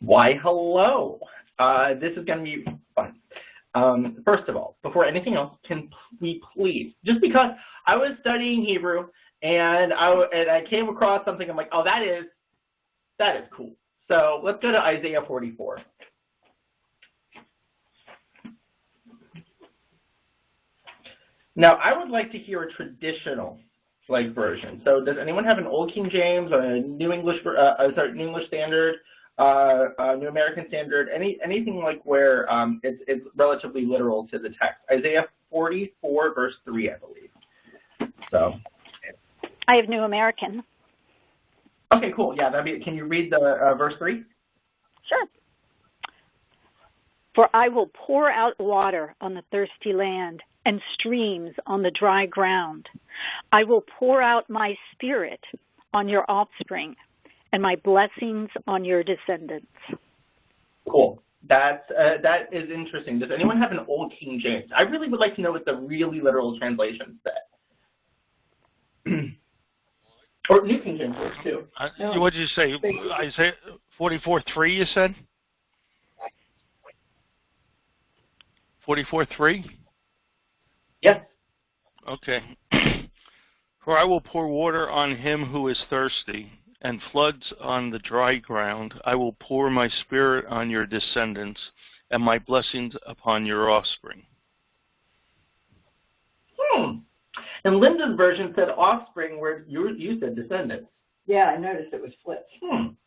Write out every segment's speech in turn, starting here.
Why, hello. This is going to be fun. First of all, before anything else, can we please, just because I was studying Hebrew and I came across something, I'm like, oh, that is cool. So let's go to Isaiah 44. Now, I would like to hear a traditional version. So does anyone have an Old King James or a New English, New English Standard, New American Standard, anything like where it's relatively literal to the text? Isaiah 44, verse 3, I believe. So. I have New American. Okay, cool. Yeah, can you read the verse 3? Sure. For I will pour out water on the thirsty land and streams on the dry ground. I will pour out my spirit on your offspring and my blessings on your descendants. Cool. That is interesting. Does anyone have an Old King James? I really would like to know what the really literal translation said. Or New King James works too. What did you say? Isaiah 44:3, you said? 44:3? Yes. Okay. For I will pour water on him who is thirsty, and floods on the dry ground. I will pour my spirit on your descendants, and my blessings upon your offspring. And Linda's version said offspring, where you said descendants. Yeah, I noticed it was flipped.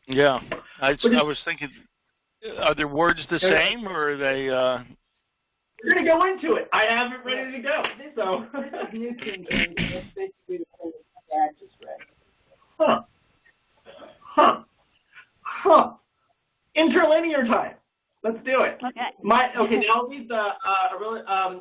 Yeah, I was thinking, are their words the same, or are they... We're going to go into it. I have it ready to go. So. This is New King James. That's basically the same as my dad just read. Interlinear time. Let's do it. Okay. Now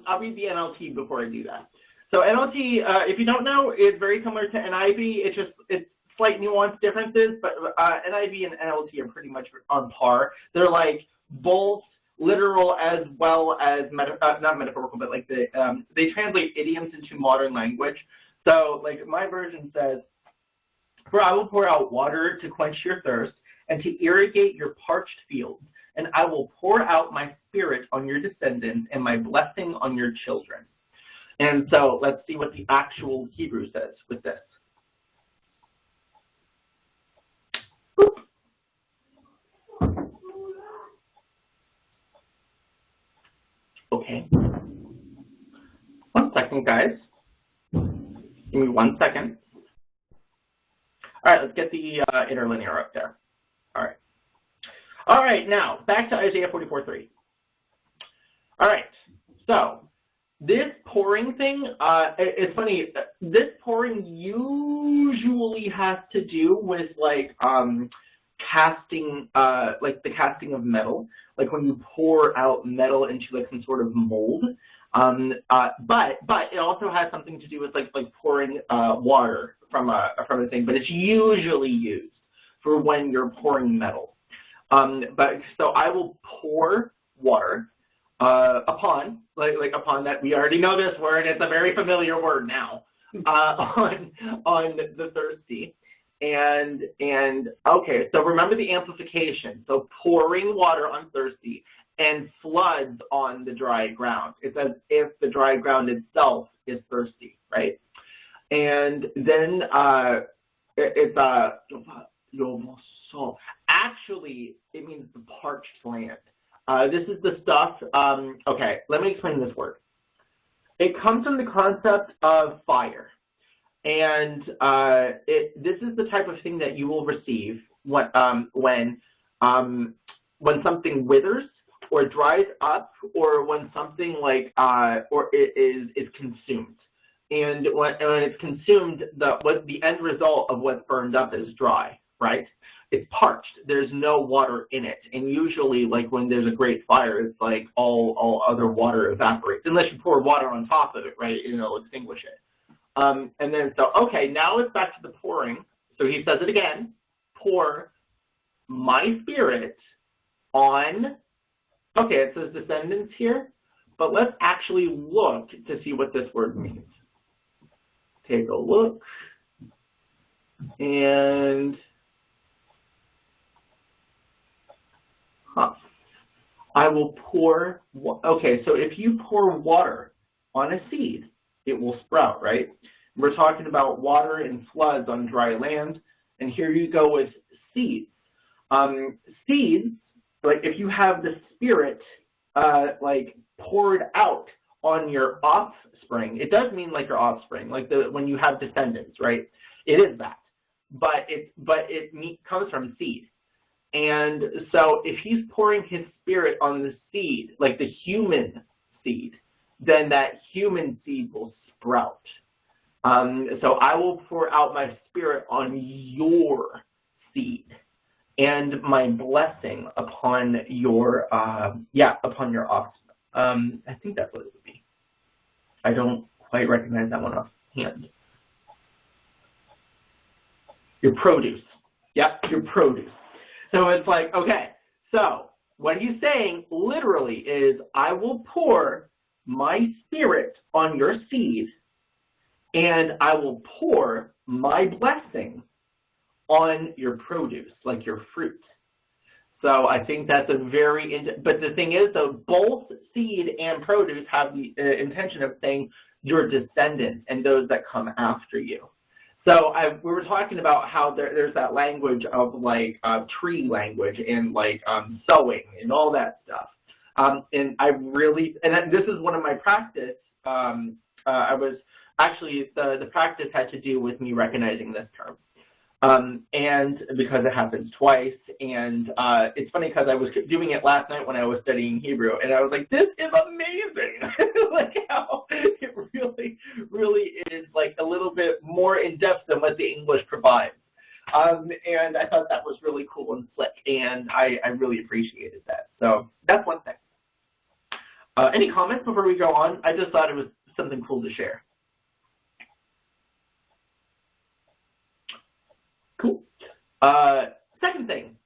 I'll read the NLT before I do that. So NLT, if you don't know, is very similar to NIV. It's slight nuance differences, but NIV and NLT are pretty much on par. They're like both literal as well as not metaphorical, but like they translate idioms into modern language. So like my version says, "For I will pour out water to quench your thirst and to irrigate your parched fields, and I will pour out my spirit on your descendants and my blessing on your children." And so let's see what the actual Hebrew says with this. Boop. Okay. 1 second, guys. Give me 1 second. All right, let's get the interlinear up there. All right. All right, now, back to Isaiah 44:3. All right, so this pouring thing, it's funny, this pouring usually has to do with, like, casting, like the casting of metal, like when you pour out metal into, like, some sort of mold. But it also has something to do with, like pouring water from a thing, but it's usually used for when you're pouring metal. So I will pour water upon, upon that. We already know this word. It's a very familiar word now. On the thirsty, and okay. So remember the amplification. So pouring water on thirsty and floods on the dry ground. It's as if the dry ground itself is thirsty, right? And then actually, it means the parched land. This is the stuff, okay, let me explain this word. It comes from the concept of fire. And this is the type of thing that you will receive when something withers or dries up, or when something or it is consumed. And when it's consumed, the end result of what's burned up is dry, right? It's parched. There's no water in it. And usually, like when there's a great fire, it's like all other water evaporates, unless you pour water on top of it, right? And it'll extinguish it. And then, so, okay, now it's back to the pouring. So he says it again, pour my spirit on, okay, it says descendants here, but let's actually look to see what this word means. Take a look, and Huh. I will pour, okay, so if you pour water on a seed, it will sprout, right? We're talking about water and floods on dry land, and here you go with seeds. Seeds, like if you have the Spirit like poured out on your offspring, it does mean like your offspring, like when you have descendants, right? It is that, but it comes from seed. And so if he's pouring his Spirit on the seed, like the human seed, then that human seed will sprout. So I will pour out my Spirit on your seed and my blessing upon your, upon your offspring. I think that's what it would be. I don't quite recognize that one offhand. Your produce. Yep, your produce. So it's like, okay, so what he's saying literally is, I will pour my Spirit on your seed, and I will pour my blessing on your produce, like your fruit. So I think that's a very, but the thing is, though, both seed and produce have the intention of saying your descendants and those that come after you. So we were talking about how there's that language of like tree language and like sowing and all that stuff. And I really, and this is one of my practice. I was actually, the practice had to do with me recognizing this term. And because it happens twice, and it's funny because I was doing it last night when I was studying Hebrew, and I was like, this is amazing. Like how it really is like a little bit more in depth than what the English provides. And I thought that was really cool and slick, and I really appreciated that. So that's one thing. Any comments before we go on? I just thought it was something cool to share. Cool. Second thing,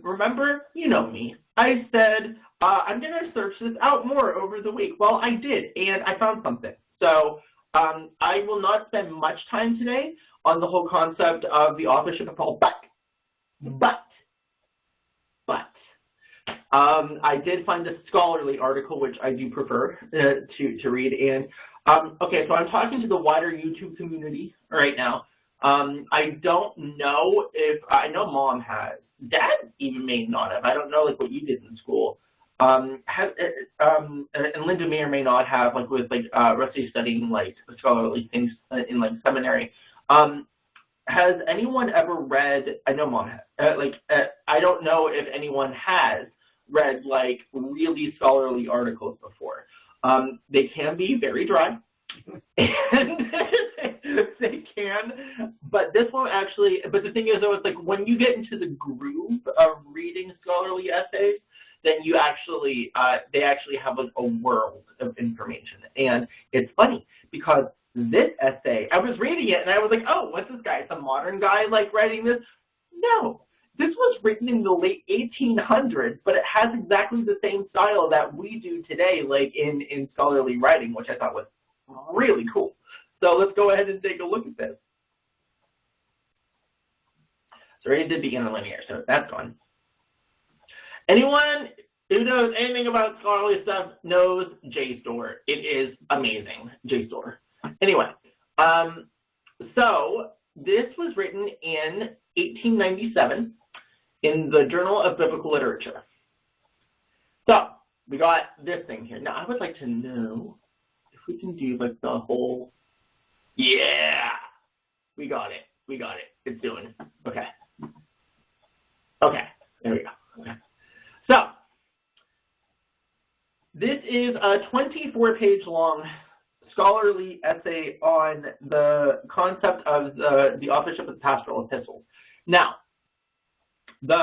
remember, you know me. I said I'm going to search this out more over the week. Well, I did, and I found something. So I will not spend much time today on the whole concept of the authorship of Paul, but I did find a scholarly article, which I do prefer to read. And okay, so I'm talking to the wider YouTube community right now. I don't know if, I know Mom has, Dad even may not have. I don't know like what you did in school. And Linda may or may not have, like with like Rusty studying like scholarly things in like seminary. Has anyone ever read, I know Mom has, I don't know if anyone has read like really scholarly articles before. They can be very dry. And they can, but this one actually, but the thing is though, it's like when you get into the groove of reading scholarly essays, then you actually, they actually have like a world of information. And it's funny because this essay, I was reading it and I was like, oh, what's this guy, some modern guy like writing this? No, this was written in the late 1800s, but it has exactly the same style that we do today, like in scholarly writing, which I thought was really cool. So let's go ahead and take a look at this. So I already did the interlinear, so that's gone. Anyone who knows anything about scholarly stuff knows JSTOR. It is amazing, JSTOR. Anyway, so this was written in 1897 in the Journal of Biblical Literature. So we got this thing here. Now I would like to know if we can do like the whole, yeah, we got it. It's doing it. Okay. Okay, there we go. Okay. So this is a 24-page long scholarly essay on the concept of the authorship of pastoral epistles. Now, just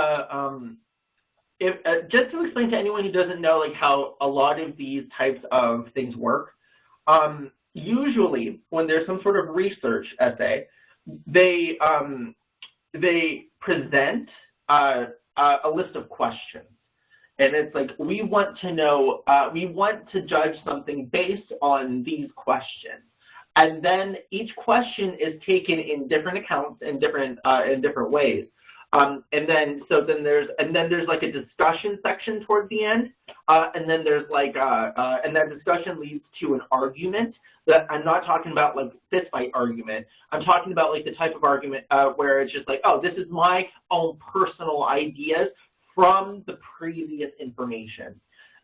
to explain to anyone who doesn't know like how a lot of these types of things work, usually when there's some sort of research essay, they present a list of questions. And it's like, we want to know, we want to judge something based on these questions. And then each question is taken in different accounts in different ways. And then there's like a discussion section towards the end, and then there's like and that discussion leads to an argument. That I'm not talking about like fist fight argument. I'm talking about like the type of argument where it's just like, oh, this is my own personal ideas from the previous information.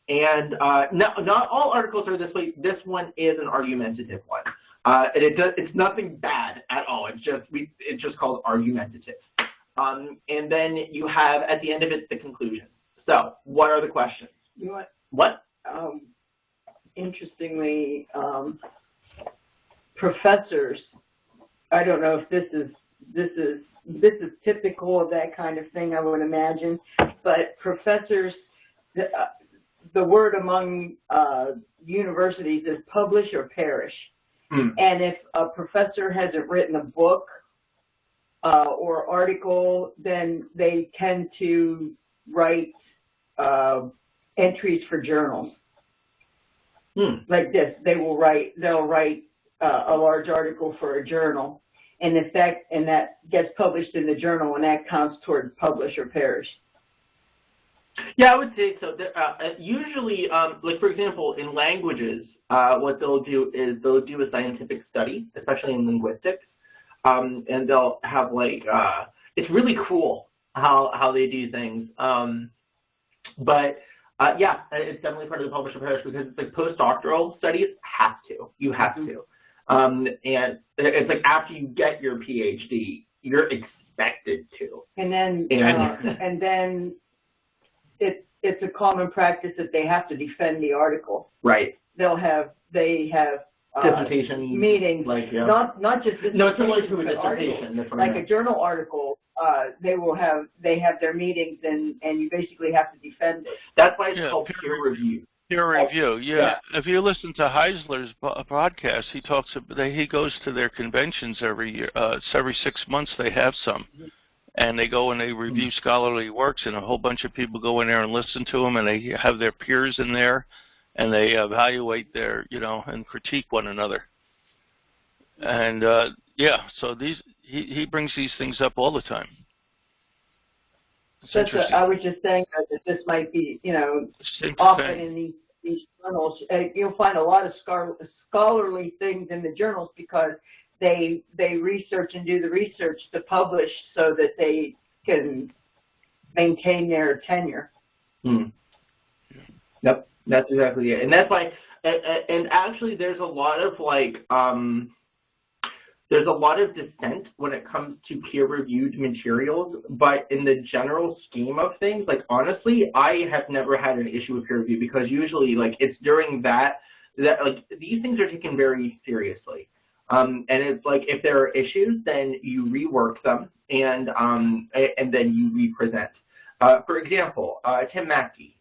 And not all articles are this way. This one is an argumentative one. And it's nothing bad at all. It's just called argumentative. And then you have at the end of it the conclusion. So what are the questions? You know What? Interestingly, professors, I don't know if this is typical of that kind of thing, I would imagine, but professors, the word among universities is publish or perish. And if a professor hasn't written a book or article, then they tend to write entries for journals. Like this, they'll write a large article for a journal, and that gets published in the journal, and that counts toward publish or perish. Yeah, I would say so. Usually, like for example, in languages, what they'll do is they'll do a scientific study, especially in linguistics, and they'll have like it's really cool how they do things. But yeah, it's definitely part of the publish or perish because it's like postdoctoral studies you have to, and it's like after you get your PhD, you're expected to. And then it's a common practice that they have to defend the article. Right. They have dissertation meetings, like yeah. not just no, it's similar to a dissertation. Like a journal article, they have their meetings and you basically have to defend it. That's why it's called peer review. Peer review, yeah. If you listen to Heisler's podcast, he goes to their conventions every year. It's every 6 months they have some, and they go and they review scholarly works, and a whole bunch of people go in there and listen to them, and they have their peers in there, and they evaluate their, and critique one another. And yeah, so he brings these things up all the time. I was just saying that this might be, often in these journals, you'll find a lot of scholarly things in the journals because they research and do the research to publish so that they can maintain their tenure. Yep, that's exactly it. And that's why, and actually there's a lot of like, there's a lot of dissent when it comes to peer-reviewed materials, but in the general scheme of things, like honestly, I have never had an issue with peer review because usually, like it's during that like these things are taken very seriously, and it's like if there are issues, then you rework them and then you represent. For example, Tim Mackey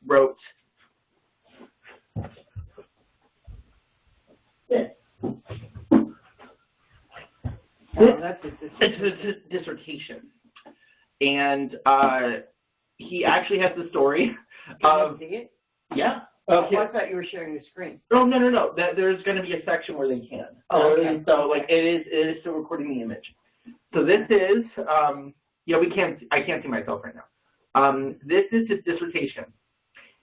wrote. It's his dissertation, and he actually has the story of. See it? Yeah. Okay. Oh, I thought you were sharing the screen. Oh no. There's going to be a section where they can. Oh, okay. So like it is still recording the image. So this is I can't see myself right now. This is his dissertation.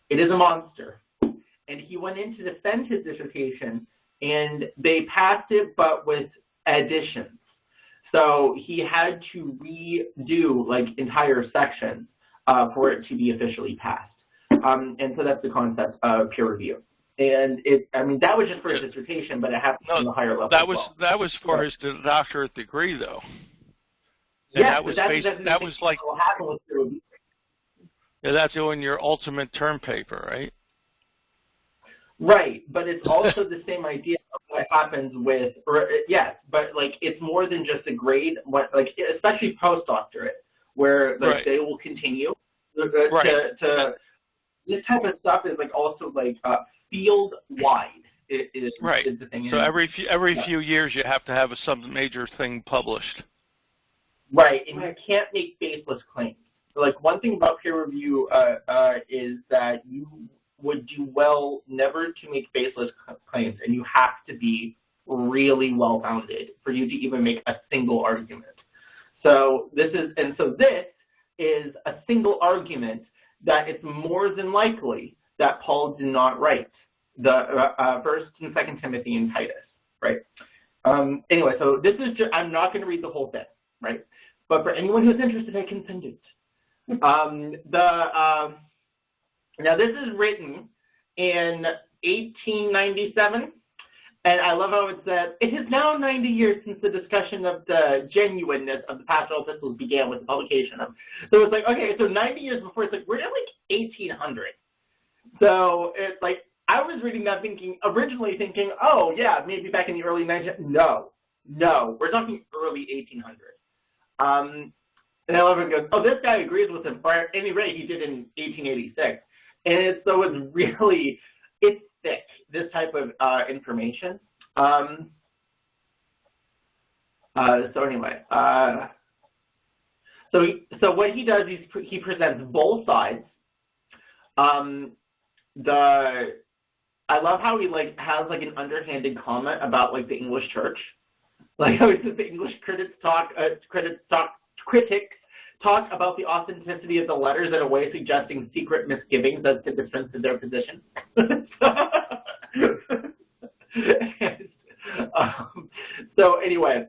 It is a monster, and he went in to defend his dissertation, and they passed it, but with additions. So he had to redo like entire sections for it to be officially passed. And so that's the concept of peer review. And that was just for his dissertation, but it happened on the higher level. That was for his doctorate degree, though. Yeah, that was like what happened with peer review. Yeah, that's doing your ultimate term paper, right? Right, but it's also the same idea of what happens with, but like it's more than just a grade, especially postdoctorate, where like they will continue to this type of stuff is like also like field wide is the thing. So every few years you have to have some major thing published. Right, and you can't make baseless claims. So, like one thing about peer review is that you would do well never to make baseless claims, and you have to be really well-founded for you to even make a single argument. So this is a single argument that it's more than likely that Paul did not write the 1st and 2nd Timothy and Titus, right? Anyway, so this is just, I'm not going to read the whole thing, right? But for anyone who's interested, I can send it. Now this is written in 1897, and I love how it says, it is now 90 years since the discussion of the genuineness of the pastoral epistles began with the publication of. So it's like, okay, so 90 years before, it's like, we're in like 1800. So it's like, I was reading that originally thinking, oh yeah, maybe back in the early 1900s. No, we're talking early 1800s. And everyone goes, oh, this guy agrees with him, or at any rate, he did in 1886. And so it's thick, this type of information. So anyway, so what he does is he presents both sides. I love how he has an underhanded comment about the English church, how he says the English critics talk about the authenticity of the letters in a way suggesting secret misgivings as to the strength of their position. So anyway,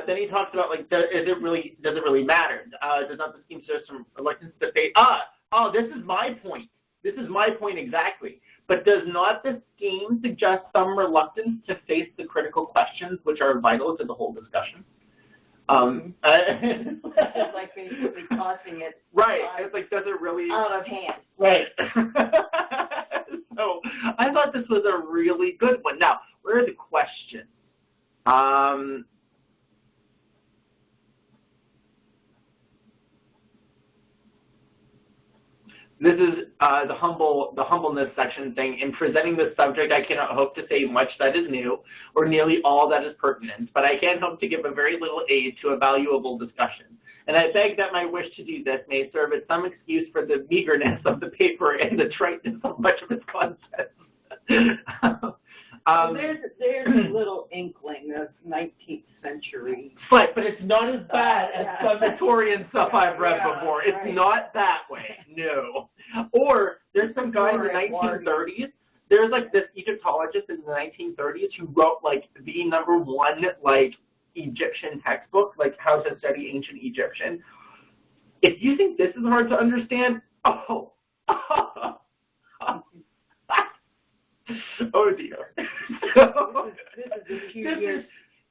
then he talks about does it really matter? Does not this seem to some reluctance to say, this is my point. This is my point exactly. But does not this scheme suggest some reluctance to face the critical questions which are vital to the whole discussion? It's basically tossing it. Right. It's does it really out of hand? Right. So I thought this was a really good one. Now, where are the questions? This is the humbleness section thing. In presenting this subject, I cannot hope to say much that is new, or nearly all that is pertinent, but I can hope to give a very little aid to a valuable discussion. And I beg that my wish to do this may serve as some excuse for the meagerness of the paper and the triteness of much of its contents. There's a little inkling of 19th century. But it's not as bad as some Victorian stuff I've read before. It's not that way, no. Or there's some guy in the 1930s. There's this Egyptologist in the 1930s who wrote the #1 Egyptian textbook, how to study ancient Egyptian. If you think this is hard to understand, oh dear.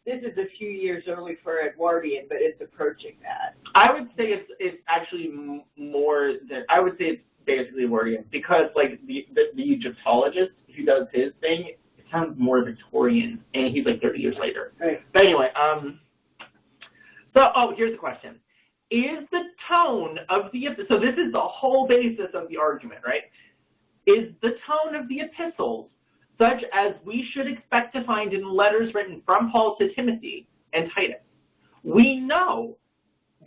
This is a few years early for Edwardian, but it's approaching that. I would say it's actually more than, I would say it's basically Edwardian, because the Egyptologist who does his thing, it sounds more Victorian, and he's 30 years later. Right. But anyway, here's the question. Is the tone of so this is the whole basis of the argument, right? Is the tone of the epistles such as we should expect to find in letters written from Paul to Timothy and Titus? We know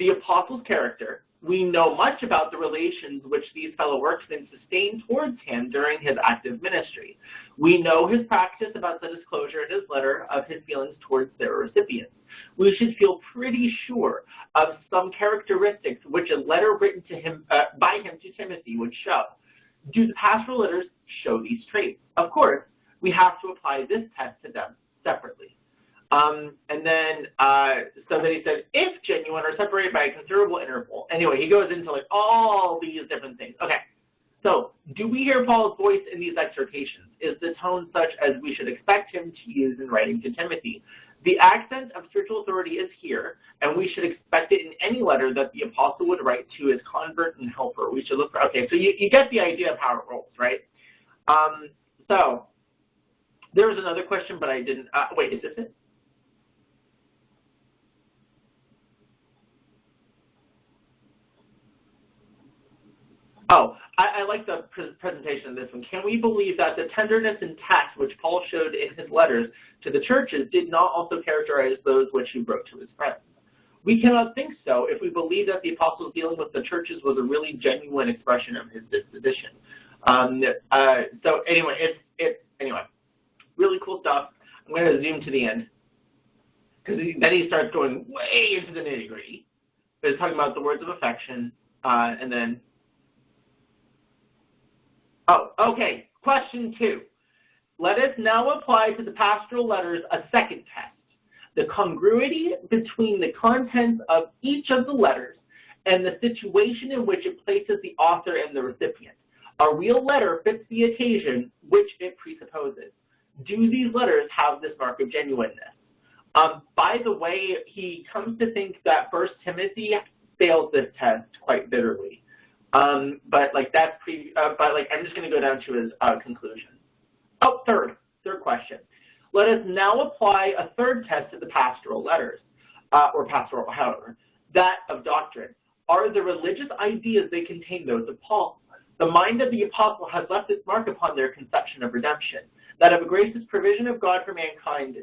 the apostle's character. We know much about the relations which these fellow workmen sustained towards him during his active ministry. We know his practice about the disclosure in his letter of his feelings towards their recipients. We should feel pretty sure of some characteristics which a letter written to him by him to Timothy would show. Do the pastoral letters show these traits? Of course, we have to apply this test to them separately. And then he said, if genuine are separated by a considerable interval. Anyway, he goes into all these different things. Okay, so do we hear Paul's voice in these exhortations? Is the tone such as we should expect him to use in writing to Timothy? The accent of spiritual authority is here, and we should expect it in any letter that the apostle would write to his convert and helper. We should look for, okay, so you get the idea of how it rolls, right? So there was another question, but I didn't, wait, is this it? Oh, I like the presentation of this one. Can we believe that the tenderness and tact which Paul showed in his letters to the churches did not also characterize those which he wrote to his friends? We cannot think so if we believe that the apostle's dealing with the churches was a really genuine expression of his disposition. So anyway, anyway, really cool stuff. I'm going to zoom to the end. because then he starts going way into the nitty-gritty. He's talking about the words of affection, and then, okay, question 2. Let us now apply to the pastoral letters a second test, the congruity between the contents of each of the letters and the situation in which it places the author and the recipient. A real letter fits the occasion which it presupposes. Do these letters have this mark of genuineness? By the way, he comes to think that 1 Timothy fails this test quite bitterly. But I'm just going to go down to his conclusion. Oh, third question. Let us now apply a third test to the pastoral letters, or pastoral, however, that of doctrine. Are the religious ideas they contain those of Paul? The mind of the apostle has left its mark upon their conception of redemption, that of a gracious provision of God for mankind,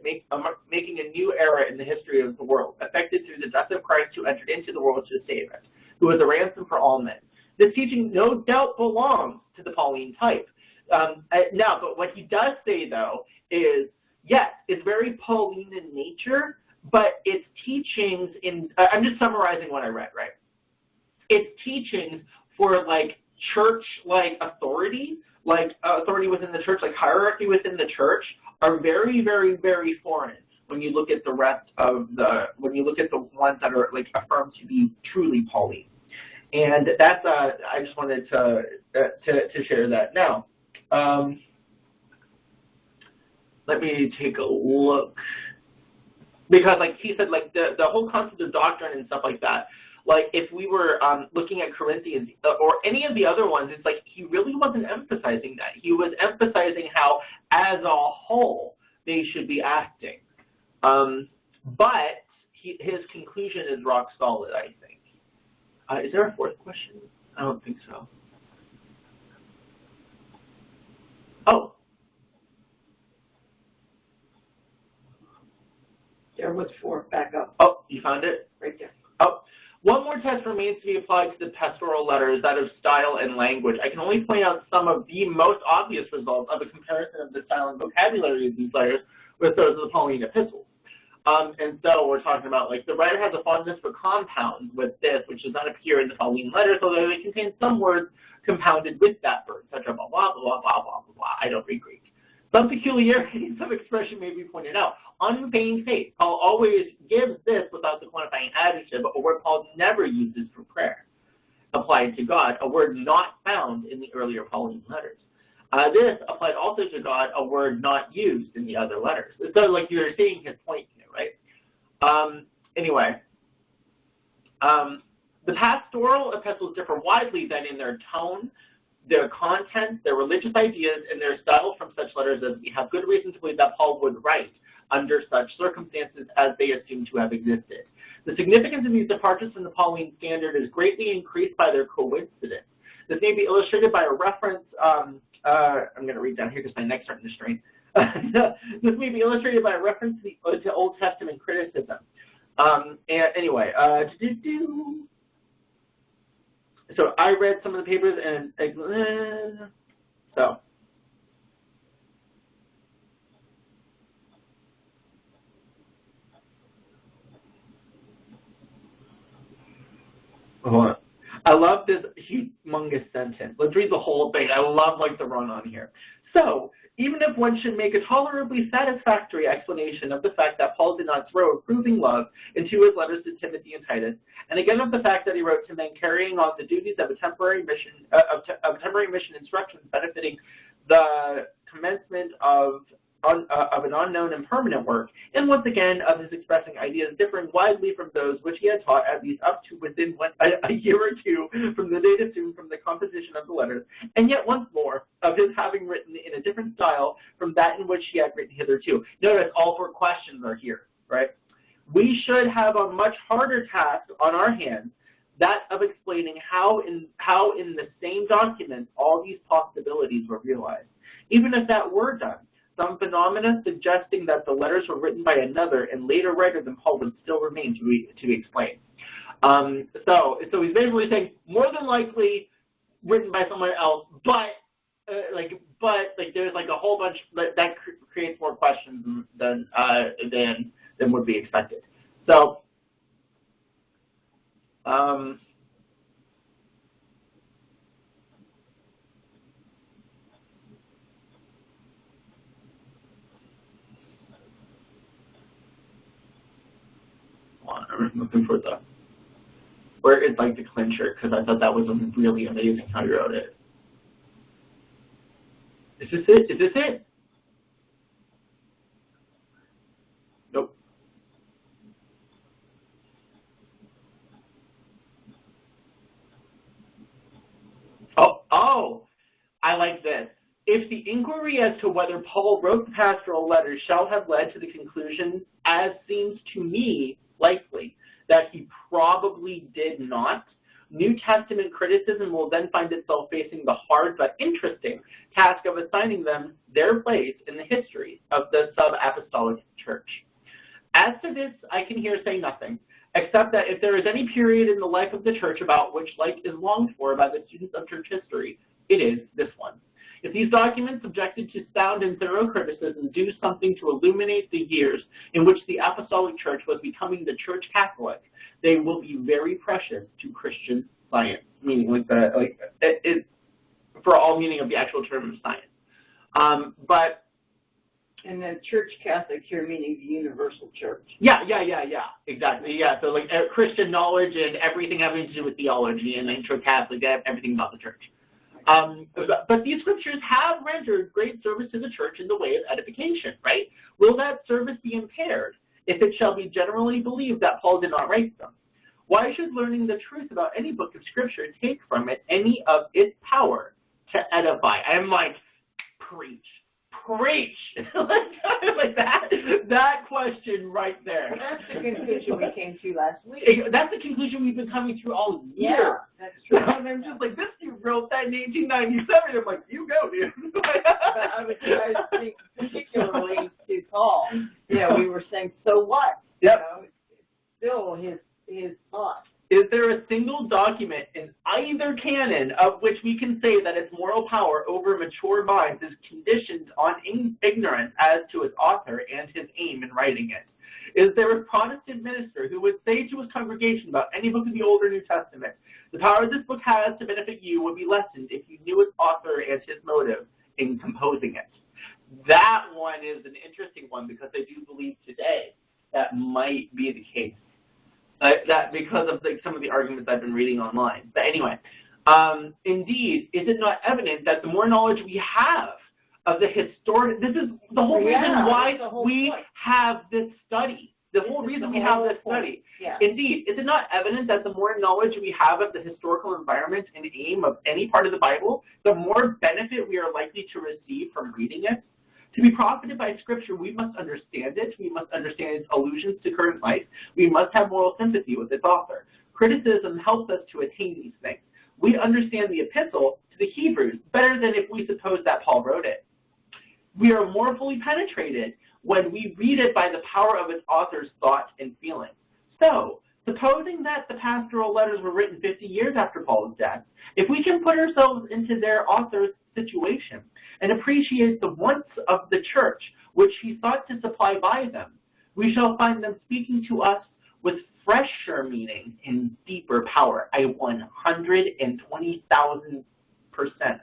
making a new era in the history of the world, effected through the death of Christ who entered into the world to save it, who was a ransom for all men. This teaching no doubt belongs to the Pauline type. Now, but what he does say, though, is, yes, it's very Pauline in nature, but its teachings in, I'm just summarizing what I read, right? Its teachings for, like, church, like, authority, like authority within the church, like hierarchy within the church, are very, very, very foreign when you look at the rest of the, when you look at the ones that are, like, affirmed to be truly Pauline. And that's, I just wanted to share that. Now, let me take a look. Because, like he said, like, the whole concept of doctrine and stuff like that, like, if we were looking at Corinthians or any of the other ones, it's like he really wasn't emphasizing that. He was emphasizing how, as a whole, they should be acting. But his conclusion is rock solid, I think. Is there a fourth question? I don't think so. Oh. There was 4. Back up. Oh, you found it? Right there. Oh. One more test remains to be applied to the pastoral letters, that of style and language. I can only point out some of the most obvious results of a comparison of the style and vocabulary of these letters with those of the Pauline epistles. And so we're talking about, like, the writer has a fondness for compounds with this, which does not appear in the Pauline letters, although they contain some words compounded with that verb, such as blah, blah, blah, blah, blah, blah. I don't read Greek. Some peculiarities of expression may be pointed out. Unfeigned faith. Paul always gives this without the quantifying adjective, a word Paul never uses for prayer. Applied to God, a word not found in the earlier Pauline letters. This applied also to God, a word not used in the other letters. So, like, you're seeing his point here, right? Anyway, the pastoral epistles differ widely then in their tone, their content, their religious ideas, and their style from such letters as we have good reason to believe that Paul would write under such circumstances as they assume to have existed. The significance of these departures from the Pauline standard is greatly increased by their coincidence. This may be illustrated by a reference, I'm going to read down here because my neck's starting to strain. This may be illustrated by a reference to Old Testament criticism. Anyway, so I read some of the papers and so. Hold on. I love this humongous sentence. Let's read the whole thing. I love, like, the run on here. So, even if one should make a tolerably satisfactory explanation of the fact that Paul did not throw approving love into his letters to Timothy and Titus, and again of the fact that he wrote to men carrying on the duties of a temporary mission, temporary mission instructions benefiting the commencement of an unknown and permanent work, and once again of his expressing ideas differing widely from those which he had taught at least up to within a year or two from the date assumed from the composition of the letters, and yet once more of his having written in a different style from that in which he had written hitherto. Notice all 4 questions are here, right? We should have a much harder task on our hands, that of explaining how in the same document all these possibilities were realized. Even if that were done, some phenomena suggesting that the letters were written by another and later writer than Paul would still remain to explain. So he's basically saying more than likely written by someone else, but there's like a whole bunch that creates more questions than than would be expected. So, I'm looking for where it's like the clincher, because I thought that was really amazing how you wrote it. Is this it? Is this it? Nope. Oh, I like this. If the inquiry as to whether Paul wrote the pastoral letters shall have led to the conclusion, as seems to me likely, that he probably did not, New Testament criticism will then find itself facing the hard but interesting task of assigning them their place in the history of the sub-apostolic church. As to this, I can here say nothing, except that if there is any period in the life of the church about which like is longed for by the students of church history, it is this one. If these documents, subjected to sound and thorough criticism, do something to illuminate the years in which the apostolic church was becoming the church Catholic, they will be very precious to Christian science, meaning for all meaning of the actual term of science. And then church Catholic here meaning the universal church. Yeah, exactly. Yeah, so like Christian knowledge and everything having to do with theology, and then church Catholic, everything about the church. But these scriptures have rendered great service to the church in the way of edification, right? Will that service be impaired if it shall be generally believed that Paul did not write them? Why should learning the truth about any book of Scripture take from it any of its power to edify? I'm like, preach. Like that question right there. That's the conclusion we came to last week. That's the conclusion we've been coming to all year. Yeah, that's true. And I'm just like, this dude wrote that in 1897. I'm like, you go, dude. But I was thinking particularly to Paul. We were saying, so what? Yep. Still his thought. Is there a single document in either canon of which we can say that its moral power over mature minds is conditioned on ignorance as to its author and his aim in writing it? Is there a Protestant minister who would say to his congregation about any book of the Old or New Testament, the power this book has to benefit you would be lessened if you knew its author and his motive in composing it? That one is an interesting one because I do believe today that might be the case. That because of some of the arguments I've been reading online. But anyway, indeed, is it not evident that the more knowledge we have of the historic, this is the whole reason why we have this study. The whole reason we have this study. Yeah. Indeed, is it not evident that the more knowledge we have of the historical environment and aim of any part of the Bible, the more benefit we are likely to receive from reading it? To be profited by Scripture, we must understand it. We must understand its allusions to current life. We must have moral sympathy with its author. Criticism helps us to attain these things. We understand the epistle to the Hebrews better than if we suppose that Paul wrote it. We are more fully penetrated when we read it by the power of its author's thought and feeling. So, supposing that the pastoral letters were written 50 years after Paul's death, if we can put ourselves into their author's situation and appreciate the wants of the church which he sought to supply by them, we shall find them speaking to us with fresher meaning and deeper power. I 120,000%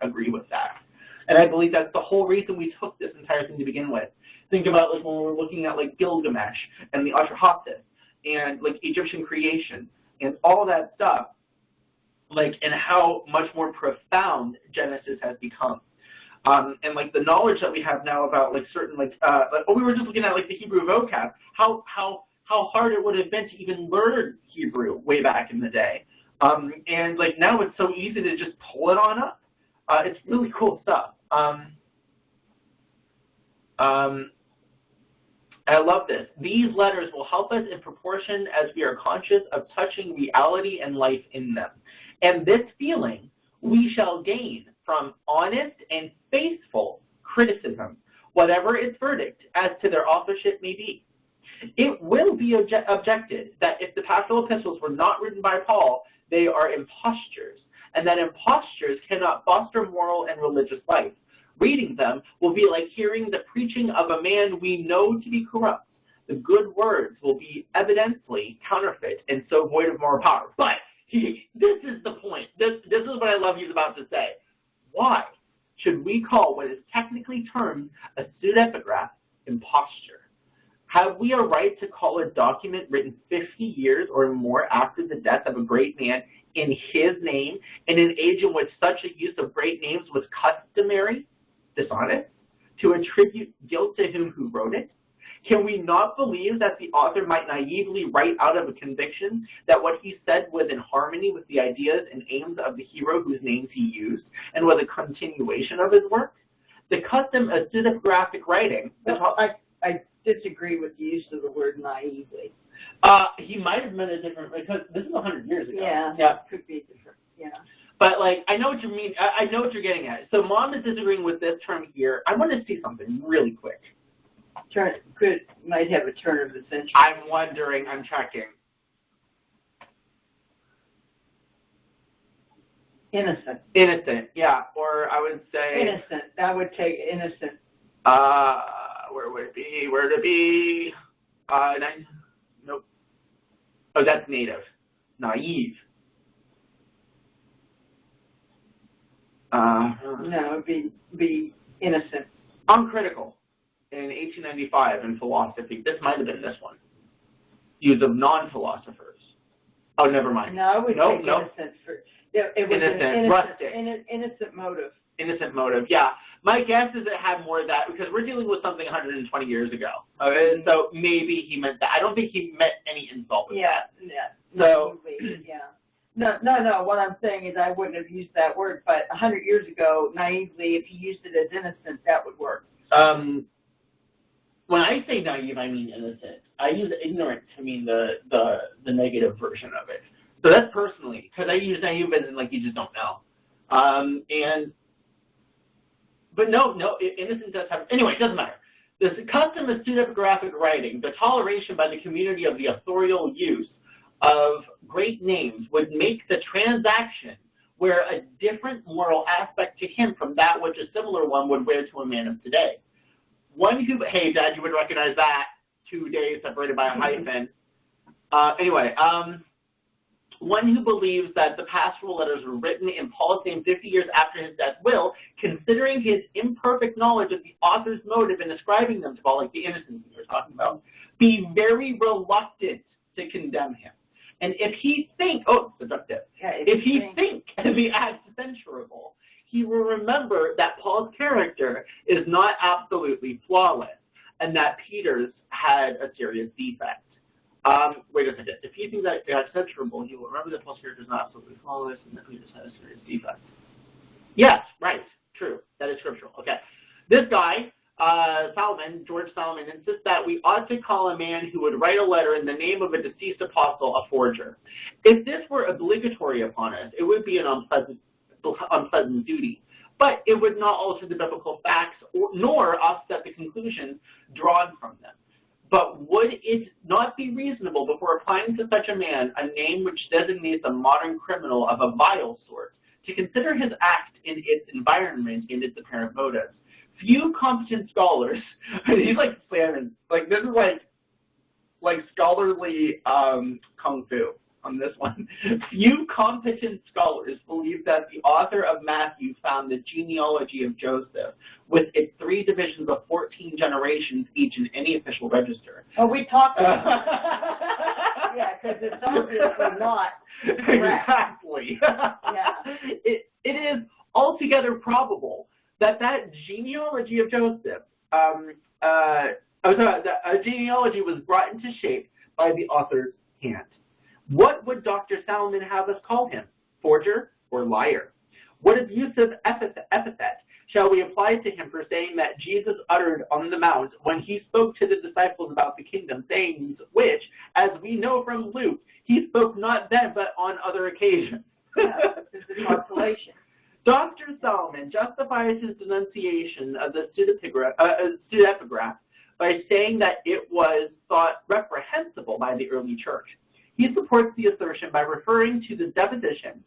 agree with that. And I believe that's the whole reason we took this entire thing to begin with. Think about like when we're looking at like Gilgamesh and the Atrahasis and like Egyptian creation and all that stuff, like, and how much more profound Genesis has become. And like the knowledge that we have now about like certain we were just looking at like the Hebrew vocab, how hard it would have been to even learn Hebrew way back in the day. And like now it's so easy to just pull it on up. It's really cool stuff. I love this. These letters will help us in proportion as we are conscious of touching reality and life in them. And this feeling we shall gain from honest and faithful criticism, whatever its verdict as to their authorship may be. It will be objected that if the pastoral epistles were not written by Paul, they are impostures, and that impostures cannot foster moral and religious life. Reading them will be like hearing the preaching of a man we know to be corrupt. the good words will be evidently counterfeit and so void of moral power. But this is the point. This is what I love he's about to say. Why should we call what is technically termed a pseudepigraph imposture? Have we a right to call a document written 50 years or more after the death of a great man in his name, in an age in which such a use of great names was customary, dishonest, to attribute guilt to him who wrote it? Can we not believe that the author might naively write out of a conviction that what he said was in harmony with the ideas and aims of the hero whose names he used, and was a continuation of his work? The custom of pseudepigraphic writing... Well, I disagree with the use of the word naively. He might have meant a different, because this is 100 years ago. Yeah, yeah. Could be different, yeah. But, like, I know what you mean. I know what you're getting at. So Mom is disagreeing with this term here. I want to see something really quick. Might have a turn of the century. I'm wondering, I'm checking. Innocent. Innocent, yeah. Or I would say... Innocent. I would take innocent. Where would it be? Where would it be? Nope. Oh, that's native. Naive. No, it'd be innocent. Uncritical. In 1895 in philosophy. This might have been this one. Use of non-philosophers. Oh, never mind. No, I would take innocent. It was innocent, rustic. Innocent motive. Innocent motive, yeah. My guess is it had more of that because we're dealing with something 120 years ago. So maybe he meant that. I don't think he meant any insult with that. Yeah. So, yeah. No. What I'm saying is I wouldn't have used that word, but 100 years ago, naively, if he used it as innocent, that would work. When I say naive, I mean innocent. I use ignorant to mean the negative version of it. So that's personally, because I use naive as in, like, you just don't know. But no, innocent does have, anyway, it doesn't matter. This custom of pseudepigraphic writing, the toleration by the community of the authorial use of great names would make the transaction wear a different moral aspect to him from that which a similar one would wear to a man of today. One who, hey, Dad, you would recognize that, 2 days separated by a hyphen. One who believes that the pastoral letters were written in Paul's name 50 years after his death will, considering his imperfect knowledge of the author's motive in ascribing them to Paul, like the innocence we were talking about, be very reluctant to condemn him. And if he think, seductive, if he think the act censurable, he will remember that Paul's character is not absolutely flawless and that Peter's had a serious defect. Wait a second. If he thinks that it's censurable, he will remember that Paul's character is not absolutely flawless and that Peter's had a serious defect. Yes, right. True. That is scriptural. Okay. This guy, George Solomon, insists that we ought to call a man who would write a letter in the name of a deceased apostle a forger. If this were obligatory upon us, it would be an unpleasant duty. But it would not alter the biblical facts nor offset the conclusions drawn from them. But would it not be reasonable before applying to such a man a name which designates a modern criminal of a vile sort to consider his act in its environment and its apparent motives? Few competent scholars, he's like slamming, like this is like scholarly kung fu on this one. Few competent scholars believe that the author of Matthew found the genealogy of Joseph with its 3 divisions of 14 generations each in any official register. Oh, we talked about that. Yeah, because it's obviously not correct. Exactly. Yeah. It is altogether probable that genealogy of Joseph, a genealogy was brought into shape by the author's hand. What would Dr. Salomon have us call him? Forger or liar? What abusive epithet shall we apply to him for saying that Jesus uttered on the Mount when he spoke to the disciples about the kingdom, sayings which, as we know from Luke, he spoke not then but on other occasions? Yeah, it's a consolation. Dr. Solomon justifies his denunciation of the pseudepigraph by saying that it was thought reprehensible by the early church. He supports the assertion by referring to the deposition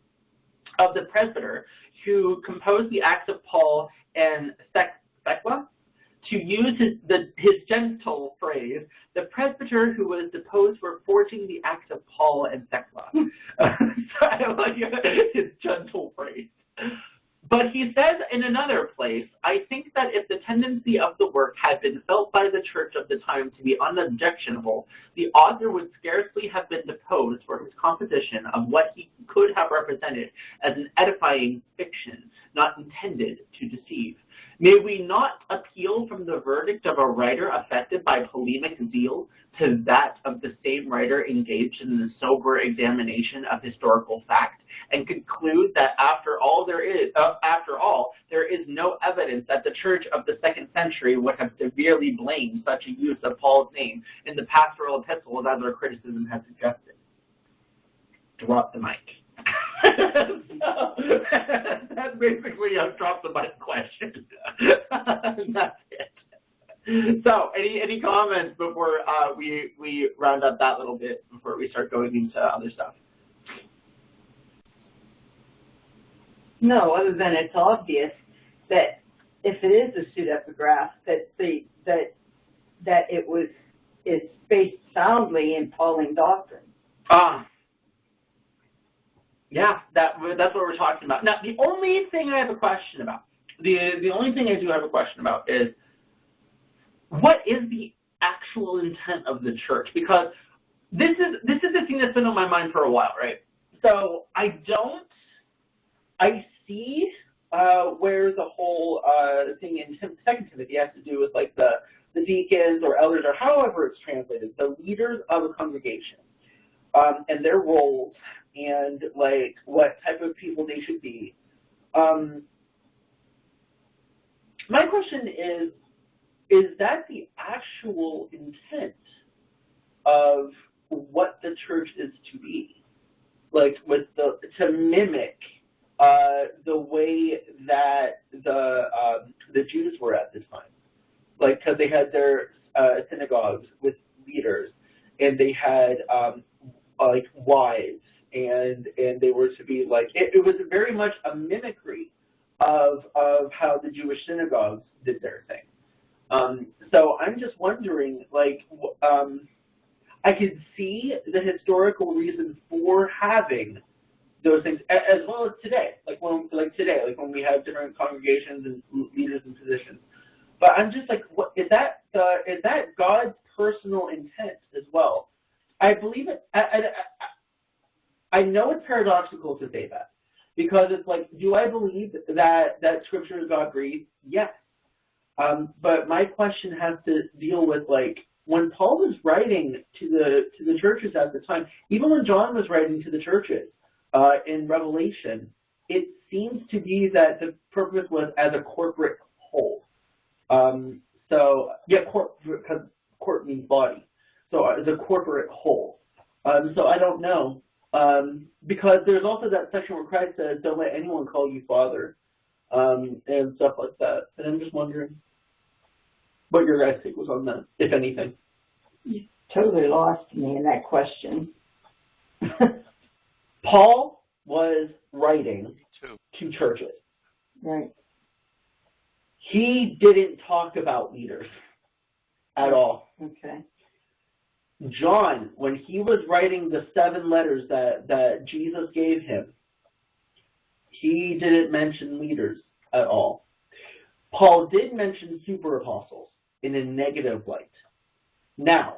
of the presbyter who composed the Acts of Paul and Thecla to use his gentle phrase, the presbyter who was deposed for forging the acts of Paul and Thecla. So I like his gentle phrase. But he says in another place, I think that if the tendency of the work had been felt by the church of the time to be unobjectionable, the author would scarcely have been deposed for his composition of what he could have represented as an edifying fiction, not intended to deceive. May we not appeal from the verdict of a writer affected by polemic zeal to that of the same writer engaged in the sober examination of historical fact, and conclude that after all there is no evidence that the church of the 2nd century would have severely blamed such a use of Paul's name in the pastoral epistles as our criticism has suggested. Drop the mic. So, that's basically a drop the mic question. That's it. So, any comments before we round up that little bit before we start going into other stuff? No, other than it's obvious that if it is a pseudepigraph, that it's based soundly in Pauline doctrine. Yeah, that's what we're talking about. Now, the only thing I have a question about, the only thing I do have a question about is, what is the actual intent of the church? Because this is the thing that's been on my mind for a while, right? So I see where the whole thing in 2 Timothy has to do with like the deacons or elders or however it's translated, the leaders of a congregation, and their roles and like what type of people they should be. My question is that the actual intent of what the church is to be? Like to mimic the way that the Jews were at the time, like because they had their synagogues with leaders, and they had like wives, and they were to be like it was very much a mimicry of how the Jewish synagogues did their thing. So I'm just wondering, like, I could see the historical reason for having those things, as well as today, like when we have different congregations and leaders and positions. But I'm just like, what is that? Is that God's personal intent as well? I believe it. I know it's paradoxical to say that, because it's like, do I believe that Scripture is God breathed? Yes. But my question has to deal with, like, when Paul was writing to the churches at the time, even when John was writing to the churches in Revelation, it seems to be that the purpose was as a corporate whole. So yeah, because corp means body, so as a corporate whole. So I don't know, because there's also that section where Christ says, "Don't let anyone call you Father," and stuff like that. And I'm just wondering what your guys' take was on that, if anything. You totally lost me in that question. Paul was writing to churches. Right. He didn't talk about leaders at all. Okay. John, when he was writing the 7 letters that Jesus gave him, he didn't mention leaders at all. Paul did mention super apostles in a negative light. Now,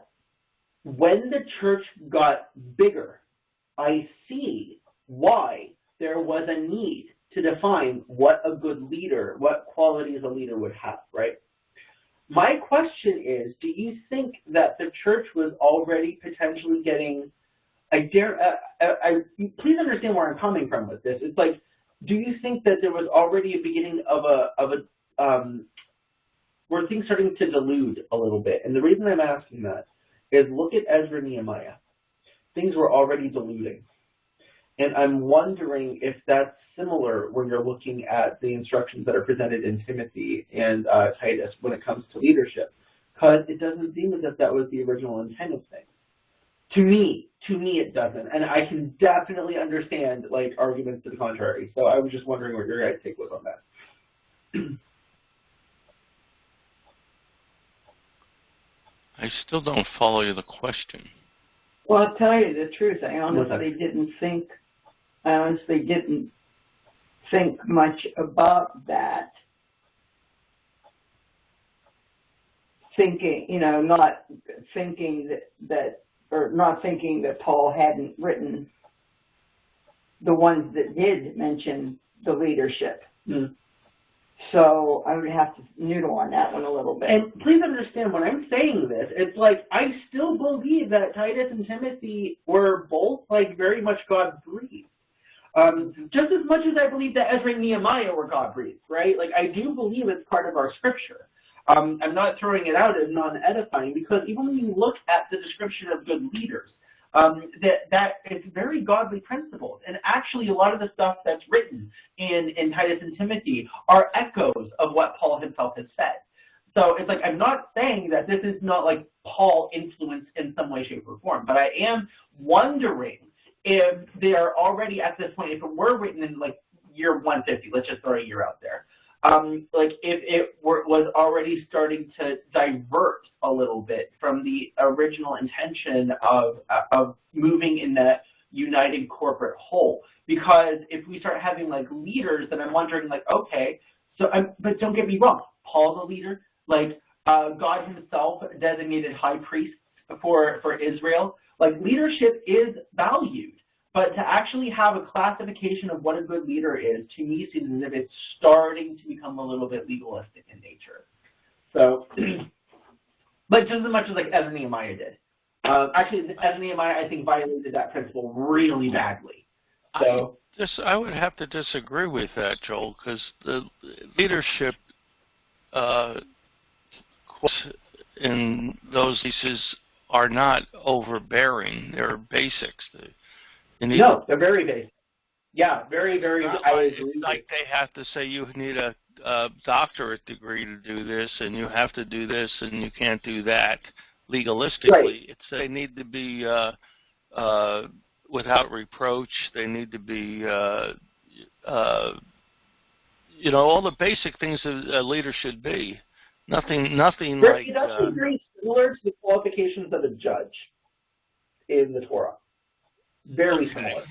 when the church got bigger, I see why there was a need to define what a good leader, what qualities a leader would have, right? My question is, do you think that the church was already potentially getting, please understand where I'm coming from with this. It's like, do you think that there was already a beginning of where things starting to delude a little bit? And the reason I'm asking that is, look at Ezra and Nehemiah. Things were already deluding. And I'm wondering if that's similar when you're looking at the instructions that are presented in Timothy and Titus when it comes to leadership. Because it doesn't seem as if that was the original intent of things. To me it doesn't. And I can definitely understand, like, arguments to the contrary. So I was just wondering what your guys' take was on that. I still don't follow you the question. Well, I'll tell you the truth. I honestly didn't think much about that. Not thinking that Paul hadn't written the ones that did mention the leadership. Mm. So I would have to noodle on that one a little bit. And please understand, when I'm saying this, it's like I still believe that Titus and Timothy were both like very much God-breathed. Just as much as I believe that Ezra and Nehemiah were God-breathed, right? Like I do believe it's part of our scripture. I'm not throwing it out as non-edifying because even when you look at the description of good leaders, that it's very godly principles. And actually a lot of the stuff that's written in Titus and Timothy are echoes of what Paul himself has said. So it's like I'm not saying that this is not like Paul influenced in some way, shape, or form, but I am wondering if they are already at this point, if it were written in like year 150, let's just throw a year out there, like if it was already starting to divert a little bit from the original intention of moving in that united corporate whole. Because if we start having like leaders, then I'm wondering like, okay, so but don't get me wrong, Paul's a leader. Like God himself designated high priests for Israel. Like leadership is valued. But to actually have a classification of what a good leader is, to me, seems as if it's starting to become a little bit legalistic in nature. So, but just as much as like Ezra and Nehemiah did. Actually, Ezra and Nehemiah, I think, violated that principle really badly. So I would have to disagree with that, Joel, because the leadership quotes in those pieces are not overbearing. They're basics. No, they're very basic. Yeah, very, very. It's like they have to say you need a doctorate degree to do this, and you have to do this, and you can't do that legalistically. Right. It's they need to be without reproach. They need to be, all the basic things a leader should be. Nothing like. It's actually very similar to the qualifications of a judge in the Torah. Very similar.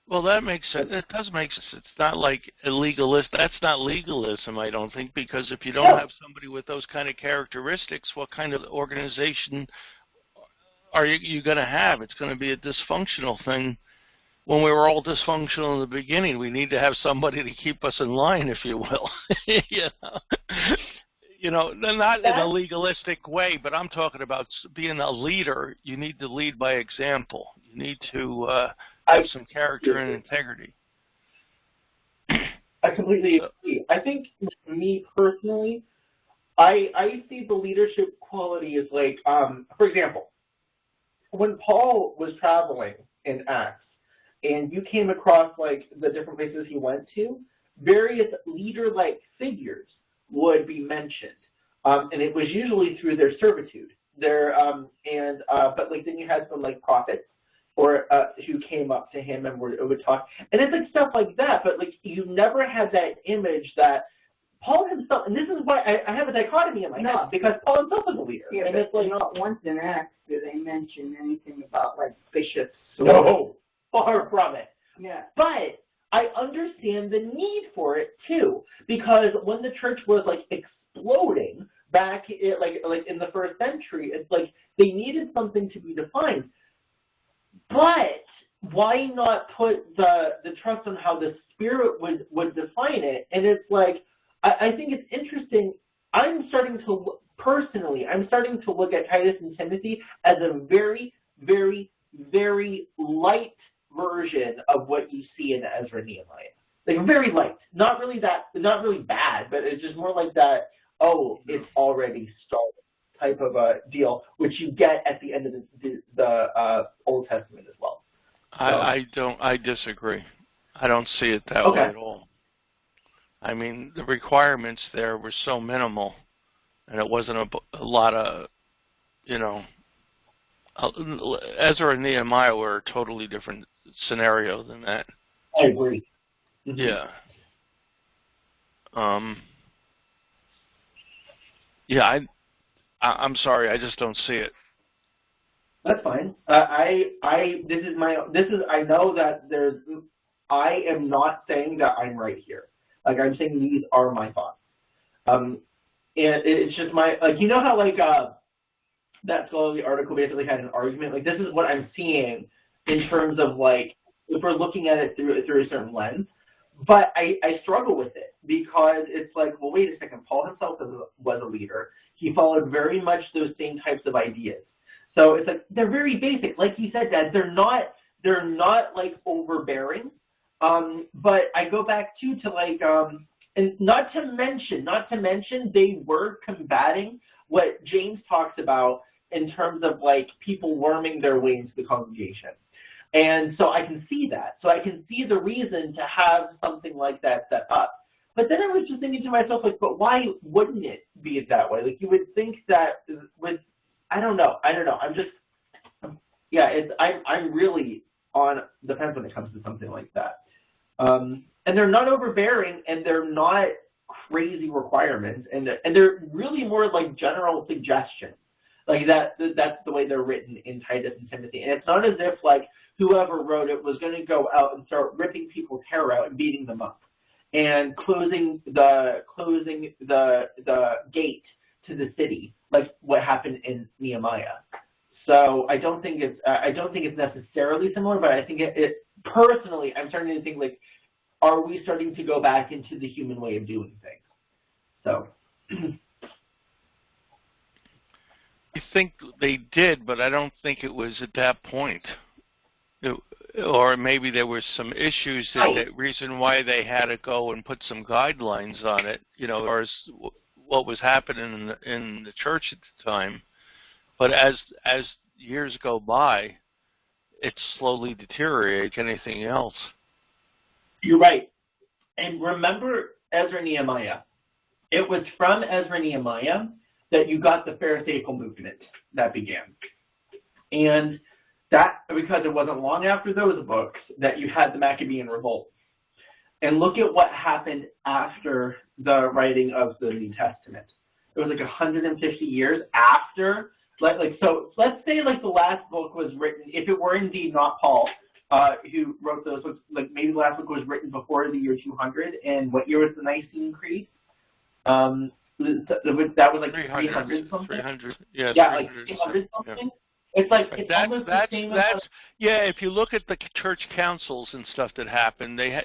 Well, that makes sense. It does make sense. It's not like a legalist. That's not legalism, I don't think, because if you don't have somebody with those kind of characteristics, what kind of organization are you going to have? It's going to be a dysfunctional thing. When we were all dysfunctional in the beginning, we need to have somebody to keep us in line, if you will. Not in a legalistic way, but I'm talking about being a leader. You need to lead by example. You need to have some character and integrity. I completely agree. I think, me personally, I see the leadership quality as like, for example, when Paul was traveling in Acts, and you came across like the different places he went to, various leader-like figures would be mentioned, and it was usually through their servitude. But like then you had some like prophets or who came up to him and would talk, and it's like stuff like that. But like you never had that image that Paul himself, and this is why I have a dichotomy in my head, because Paul himself is a leader. Yeah, and but it's like not once in Acts do they mention anything about like bishops. No, far from it. Yeah. But I understand the need for it too, because when the church was like exploding back like in the first century, it's like they needed something to be defined. But why not put the trust on how the Spirit would define it? And it's like I think it's interesting. I'm starting to look at Titus and Timothy as a very, very, very light version of what you see in Ezra and Nehemiah. Like very light, not really bad, but it's just more like that. Oh, it's already started type of a deal, which you get at the end of the Old Testament as well. So. I disagree. I don't see it that way at all. I mean, the requirements there were so minimal, and it wasn't a lot of, Ezra and Nehemiah were a totally different scenario than that. I agree. Mm-hmm. Yeah. I'm sorry, I just don't see it. That's fine. I know that I am not saying that I'm right here. Like, I'm saying these are my thoughts. And it's just you know how, that scholarly article basically had an argument? Like, this is what I'm seeing in terms of, if we're looking at it through a certain lens. But I struggle with it because it's like, well, wait a second. Paul himself was a leader. He followed very much those same types of ideas. So it's like, they're very basic. Like you said, Dad, they're not overbearing. But I go back to and not to mention they were combating what James talks about in terms of people worming their way into the congregation. And so I can see that. So I can see the reason to have something like that set up. But then I was just thinking to myself, but why wouldn't it be that way? You would think that I don't know. I'm really on the fence when it comes to something like that. And they're not overbearing, and they're not crazy requirements, and they're really more like general suggestions. That's the way they're written in Titus and Timothy. And it's not as if whoever wrote it was going to go out and start ripping people's hair out and beating them up and closing the gate to the city, like what happened in Nehemiah. So I don't think it's necessarily similar, but I think it personally, I'm starting to think are we starting to go back into the human way of doing things? So. I think they did, but I don't think it was at that point. Or maybe there were some issues that reason why they had to go and put some guidelines on it, or what was happening in the church at the time. But as years go by, it slowly deteriorates anything else. You're right. And remember Ezra and Nehemiah. It was from Ezra and Nehemiah that you got the Pharisaical movement that began. And that, because it wasn't long after those books that you had the Maccabean Revolt. And look at what happened after the writing of the New Testament. It was 150 years after, so let's say the last book was written, if it were indeed not Paul who wrote those books, maybe the last book was written before the year 200, and what year was the Nicene Creed? That was 300 something? 300, yeah. Yeah, 300 something. Yeah. It's it's almost the same. If you look at the church councils and stuff that happened, they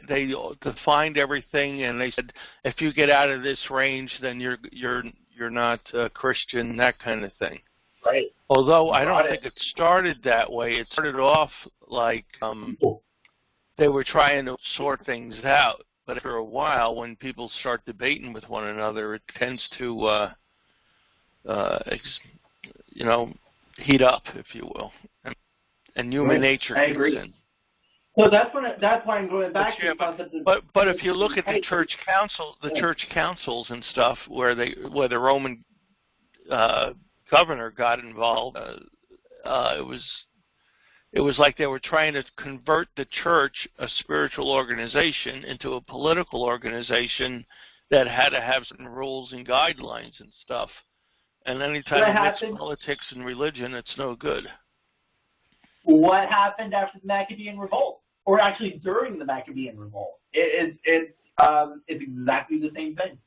defined everything, and they said if you get out of this range, then you're not a Christian, that kind of thing. Right. Although I don't think it started that way. It started off they were trying to sort things out. But after a while, when people start debating with one another, it tends to, heat up, if you will, and human nature I agree. comes in. So that's why I'm going back to the concept of. But if you look at the church councils and stuff, where the Roman governor got involved, it was like they were trying to convert the church, a spiritual organization, into a political organization that had to have certain rules and guidelines and stuff. And anytime you mix politics and religion, it's no good. What happened after the Maccabean Revolt? Or actually during the Maccabean Revolt? It's exactly the same thing.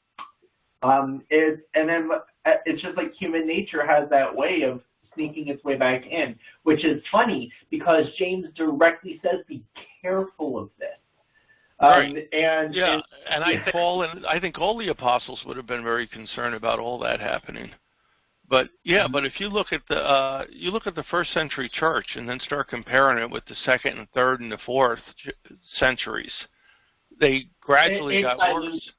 It's just human nature has that way of sneaking its way back in, which is funny because James directly says, "Be careful of this." Right. I think all the apostles would have been very concerned about all that happening. But but if you look at the first century church and then start comparing it with the second and third and the fourth centuries, they gradually got worse.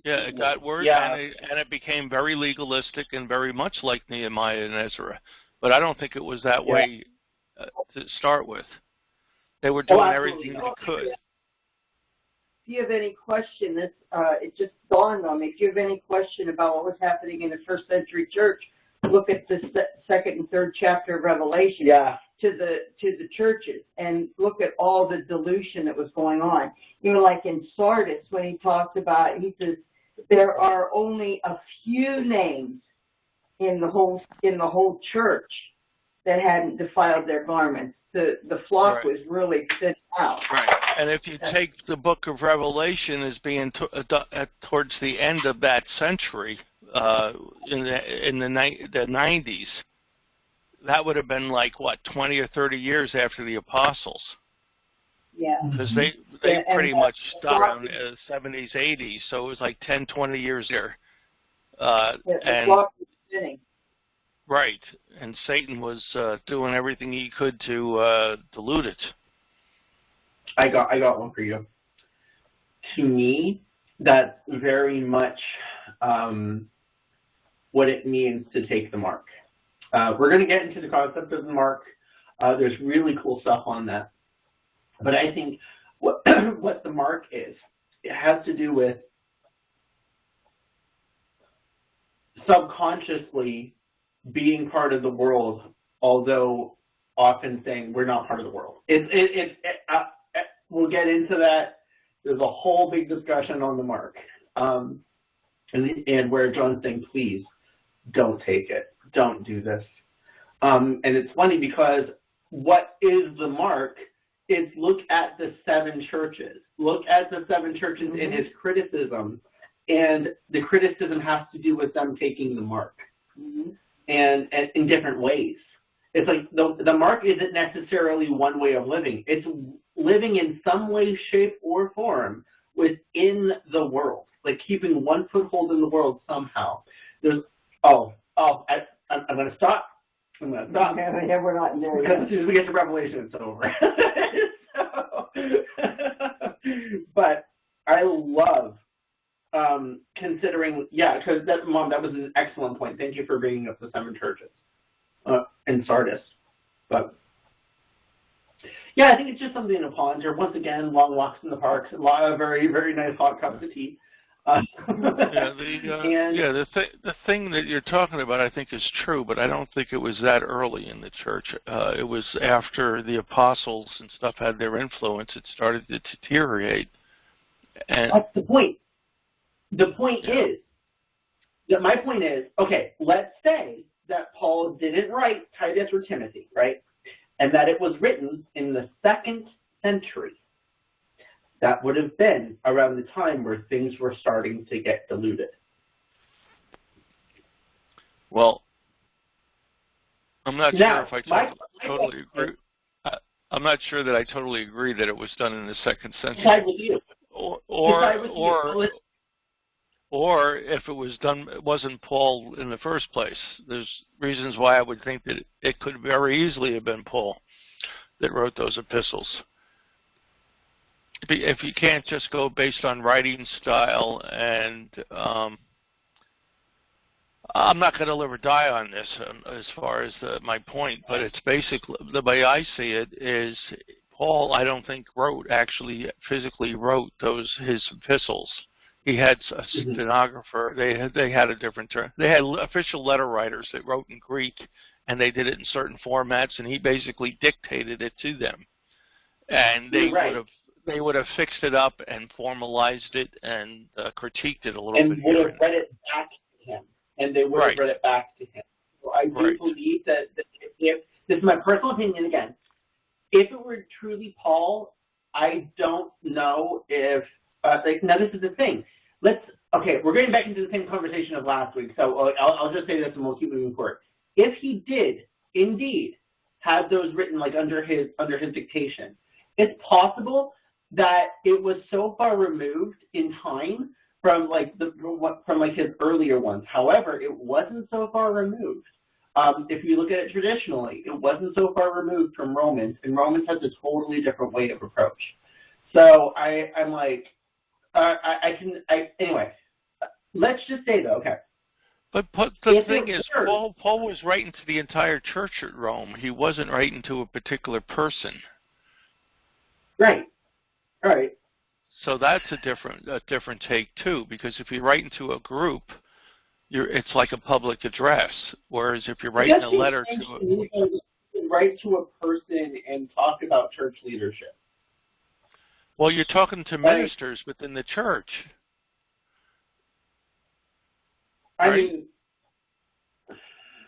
Yeah, it got worse, and it became very legalistic and very much like Nehemiah and Ezra. But I don't think it was that way to start with. They were doing everything they could. If you have any question, it just dawned on me. If you have any question about what was happening in the first century church, look at the second and third chapter of Revelation. Yeah. To the churches and look at all the dilution that was going on. Like in Sardis, when he talks about, he says, there are only a few names in the whole church that hadn't defiled their garments. The flock was really thin out. Right. And if you take the book of Revelation as being towards the end of that century, in the 90s, that would have been like, what, 20 or 30 years after the apostles. Yeah. Because they pretty much stopped around the 70s, 80s, so it was like 10, 20 years there. The flock was thinning. Right, and Satan was doing everything he could to dilute it. I got one for you. To me, that's very much what it means to take the mark. We're going to get into the concept of the mark. There's really cool stuff on that. But I think what the mark is, it has to do with subconsciously being part of the world, although often saying we're not part of the world. We'll get into that. There's a whole big discussion on the mark, and where John's saying, please don't take it, don't do this. And it's funny because what is the mark? It's look at the 7 churches. Look at the 7 churches in his criticism, and the criticism has to do with them taking the mark, and in different ways. It's like the mark isn't necessarily one way of living. It's living in some way, shape, or form within the world, like keeping one foothold in the world somehow. There's I'm going to stop. Yeah, we're not there yet. As soon as we get to Revelation, it's over. But I love considering, because Mom, that was an excellent point. Thank you for bringing up the 7 churches in Sardis. But yeah, I think it's just something to ponder. Once again, long walks in the parks, a lot of very, very nice hot cups of tea. The thing that you're talking about, I think, is true, but I don't think it was that early in the church. It was after the apostles and stuff had their influence, it started to deteriorate. And that's the point. The point is, that my point is, okay, let's say that Paul didn't write Titus or Timothy, right? And that it was written in the 2nd century. That would have been around the time where things were starting to get diluted. Well, I'm not sure if I totally agree. I'm not sure that I totally agree that it was done in the 2nd century. Or if it was done, it wasn't Paul in the first place. There's reasons why I would think that it could very easily have been Paul that wrote those epistles. If you can't just go based on writing style, and I'm not going to live or die on this as far as my point, but it's basically, the way I see it is Paul, I don't think actually physically wrote his epistles. He had a stenographer. They had a different term. They had official letter writers that wrote in Greek, and they did it in certain formats, and he basically dictated it to them. And they would have fixed it up and formalized it and critiqued it a little bit. And would have read it back to him. And they would have read it back to him. So I do believe that if, this is my personal opinion again, if it were truly Paul, I don't know if, now this is the thing. We're getting back into the same conversation of last week, so I'll just say this and we'll keep moving forward. If he did indeed have those written like under his dictation, it's possible that it was so far removed in time from his earlier ones. However, it wasn't so far removed. If you look at it traditionally, it wasn't so far removed from Romans, and Romans has a totally different way of approach. So I'm like, anyway, let's just say though, okay. But the thing is, Paul was writing to the entire church at Rome. He wasn't writing to a particular person. Right. All right. So that's a different take too, because if you're writing to a group, it's like a public address. Whereas if you're writing a letter write to a person and talk about church leadership. Well, you're talking to ministers within the church. I mean,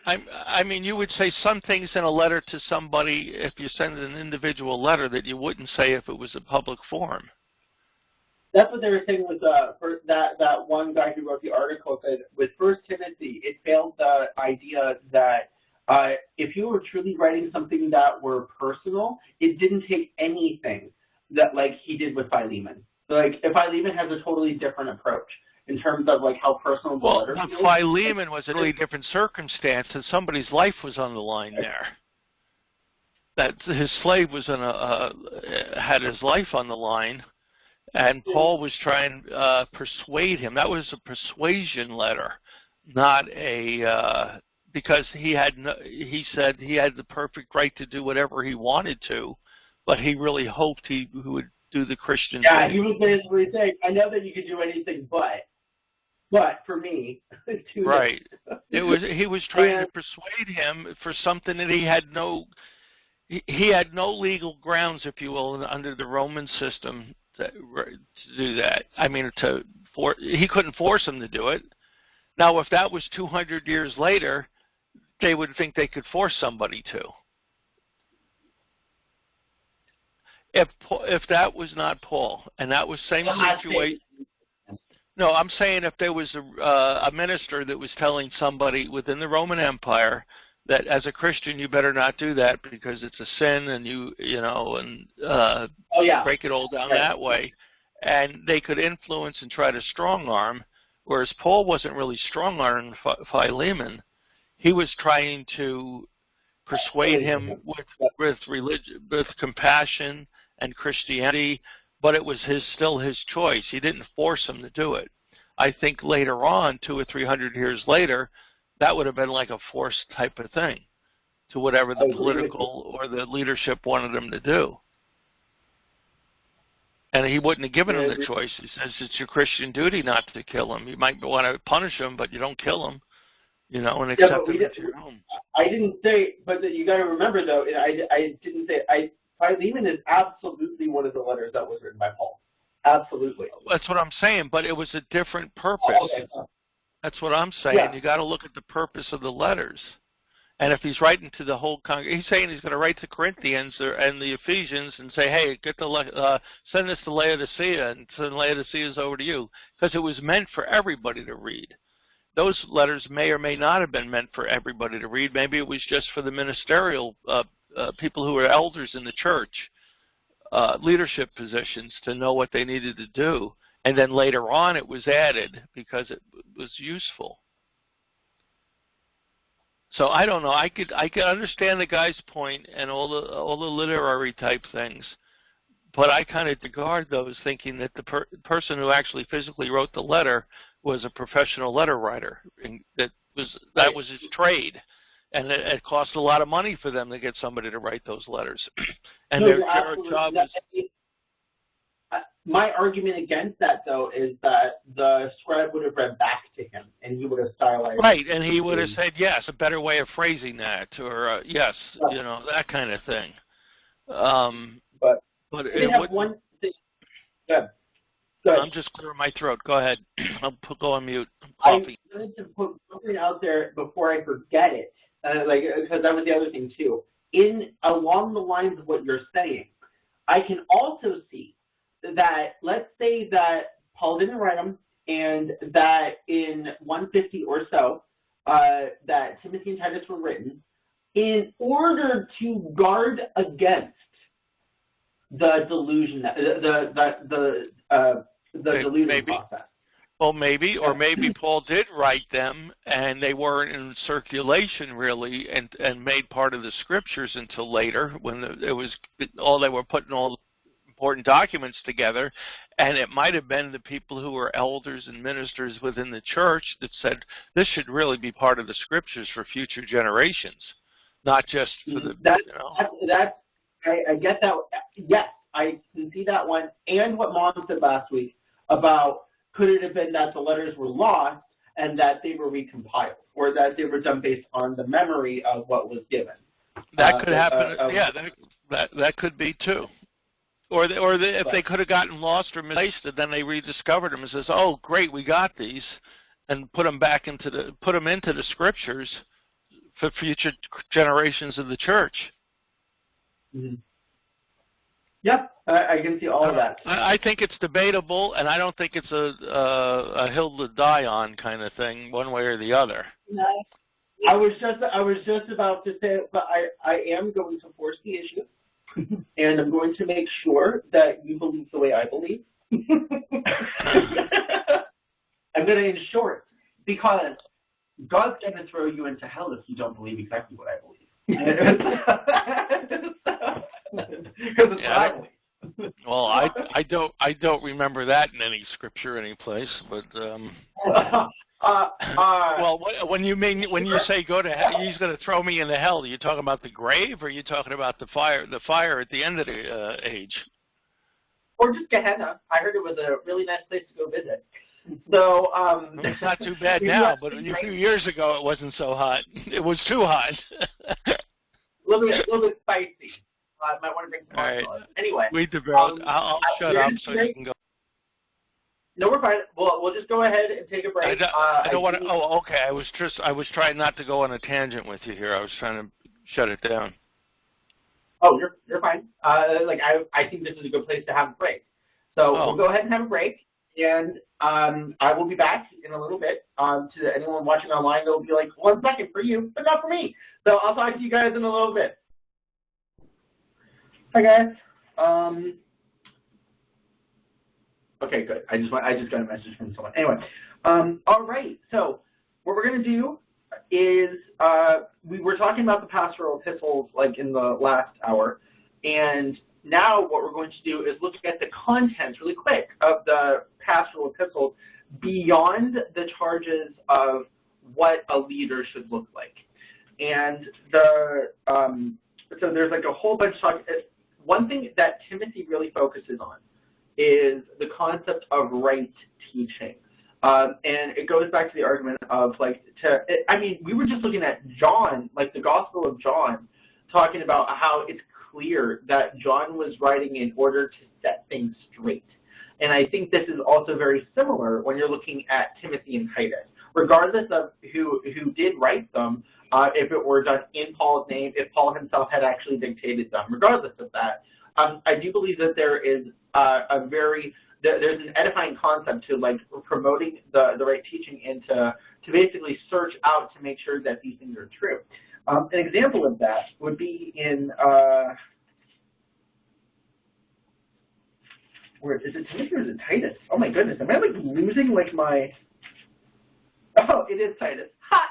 I mean, you would say some things in a letter to somebody if you send an individual letter that you wouldn't say if it was a public forum. That's what they were saying with that one guy who wrote the article said with First Timothy, it failed the idea that if you were truly writing something that were personal, it didn't take anything that like he did with Philemon. Like if Philemon has a totally different approach in terms of like how personal the letter Well, feels. Philemon was a really different circumstance, and somebody's life was on the line there. That his slave was had his life on the line. And Paul was trying to persuade him. That was a persuasion letter, not a because he said he had the perfect right to do whatever he wanted to, but he really hoped he would do the Christian thing. Yeah, he was basically saying, I know that you could do anything but for me, do right. this. He was trying to persuade him for something that he had no legal grounds, if you will, under the Roman system to do that. I mean, he couldn't force him to do it. Now, if that was 200 years later, they would think they could force somebody to. If that was not Paul, and that was same situation. No, I'm saying if there was a minister that was telling somebody within the Roman Empire that as a Christian you better not do that because it's a sin and break it all down that way, and they could influence and try to strong arm, whereas Paul wasn't really strong arming Philemon. He was trying to persuade him with religion, with compassion and Christianity, but it was still his choice. He didn't force him to do it. I think later on, 200 or 300 years later, that would have been like a forced type of thing to whatever the political or the leadership wanted him to do. And he wouldn't have given him the choice. He says it's your Christian duty not to kill him. You might want to punish him, but you don't kill him, and accept him into your home. I didn't say, but you got to remember, though, I didn't say, Philemon is absolutely one of the letters that was written by Paul. Absolutely. That's what I'm saying, but it was a different purpose. Okay. That's what I'm saying. Yeah. You got to look at the purpose of the letters. And if he's writing to the whole congregation, he's saying he's going to write to Corinthians and the Ephesians and say, hey, send this to Laodicea and send Laodicea's over to you, because it was meant for everybody to read. Those letters may or may not have been meant for everybody to read. Maybe it was just for the ministerial people who were elders in the church, leadership positions, to know what they needed to do. And then later on it was added because it was useful. So I don't know. I could understand the guy's point and all the literary type things, but I kind of disregard those, thinking that the person who actually physically wrote the letter was a professional letter writer. And that was his trade, and it cost a lot of money for them to get somebody to write those letters. And their job was. My argument against that, though, is that the scribe would have read back to him, and he would have stylized. Right, and he would have said, yes, a better way of phrasing that, or yes, that kind of thing. But it have one thing. Good. I'm just clearing my throat. Go ahead. I'll go on mute. I wanted to put something out there before I forget it, because that was the other thing, too. Along the lines of what you're saying, I can also see that, let's say that Paul didn't write them, and that in 150 or so, that Timothy and Titus were written in order to guard against the delusion, the delusion process. Well, maybe, or maybe Paul did write them, and they weren't in circulation really, and made part of the scriptures until later, when they were putting all the important documents together, and it might have been the people who were elders and ministers within the church that said this should really be part of the scriptures for future generations, not just for the. I get that. Yes, I can see that one, and what Mom said last week about could it have been that the letters were lost and that they were recompiled, or that they were done based on the memory of what was given. That could happen. That could be too. If they could have gotten lost or misplaced, then they rediscovered them and says, "Oh, great, we got these," and put them into the scriptures for future generations of the church. Mm-hmm. Yep, I can see all of that. I think it's debatable, and I don't think it's a hill to die on kind of thing, one way or the other. No. I was just about to say, but I am going to force the issue, and I'm going to make sure that you believe the way I believe. I'm going to ensure it, because God's going to throw you into hell if you don't believe exactly what I believe. Because it's what I believe. Well, I don't remember that in any scripture, any place, but well, when you say go to hell, he's going to throw me into hell. Are you talking about the grave, or are you talking about the fire at the end of the age? Or just Gehenna. I heard it was a really nice place to go visit. So it's not too bad now, but a few years ago it wasn't so hot. It was too hot. a little bit spicy. Might want to drink some marshmallows. Anyway, I'll shut up so you can go. No, we're fine. We'll just go ahead and take a break. I don't want to. Oh, okay. I was trying not to go on a tangent with you here. I was trying to shut it down. Oh, you're fine. I think this is a good place to have a break. So we'll go ahead and have a break, and I will be back in a little bit. To anyone watching online, they'll be like, 1 second for you, but not for me. So I'll talk to you guys in a little bit. Hi guys. Okay, good. I just got a message from someone. Anyway, all right. So what we're going to do is we were talking about the pastoral epistles like in the last hour, and now what we're going to do is look at the contents really quick of the pastoral epistles beyond the charges of what a leader should look like. And so there's like a whole bunch of talk. One thing that Timothy really focuses on is the concept of right teaching. And it goes back to the argument of we were just looking at John, like the Gospel of John, talking about how it's clear that John was writing in order to set things straight. And I think this is also very similar when you're looking at Timothy and Titus. Regardless of who did write them, if it were done in Paul's name, if Paul himself had actually dictated them, regardless of that, I do believe that there is there's an edifying concept to like promoting the right teaching and to basically search out to make sure that these things are true. An example of that would be in where is it Timothy or is it Titus? Oh my goodness, am I like losing like my? Oh, it is Titus. Ha!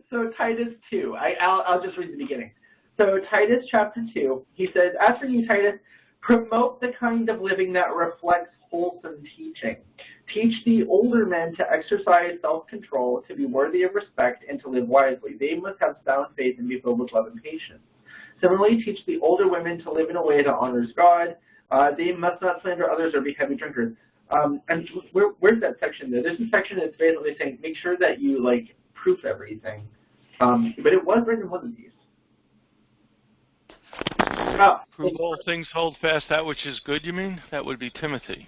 So Titus 2. I'll just read the beginning. So Titus chapter 2, he says, "As for you, Titus, promote the kind of living that reflects wholesome teaching. Teach the older men to exercise self-control, to be worthy of respect, and to live wisely. They must have sound faith and be filled with love and patience. Similarly, teach the older women to live in a way that honors God. They must not slander others or be heavy drinkers." And where's that section there? There's a section that's basically saying, make sure that you, like, proof everything. But it was written in one of these. Prove all things, hold fast that which is good, you mean? That would be Timothy.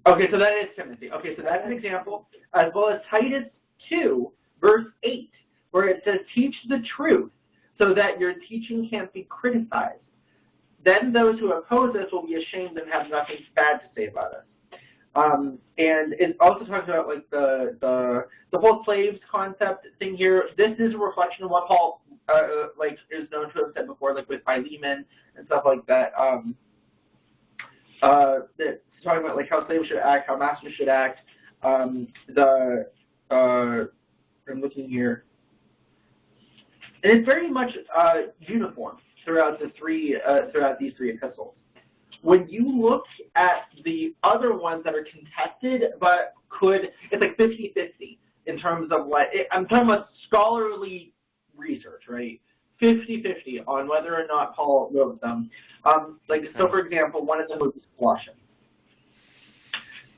Okay, so that is Timothy. Okay, so that's an example. As well as Titus 2, verse 8, where it says, "Teach the truth so that your teaching can't be criticized. Then those who oppose us will be ashamed and have nothing bad to say about us." And it also talks about like the whole slaves concept thing here. This is a reflection of what Paul is known to have said before, like with Philemon and stuff like that. That's talking about like how slaves should act, how masters should act. I'm looking here, and it's very much uniform throughout these three epistles. When you look at the other ones that are contested, but it's like 50-50 in terms of I'm talking about scholarly research, right? 50-50 on whether or not Paul wrote them. So for example, one of them was Colossians.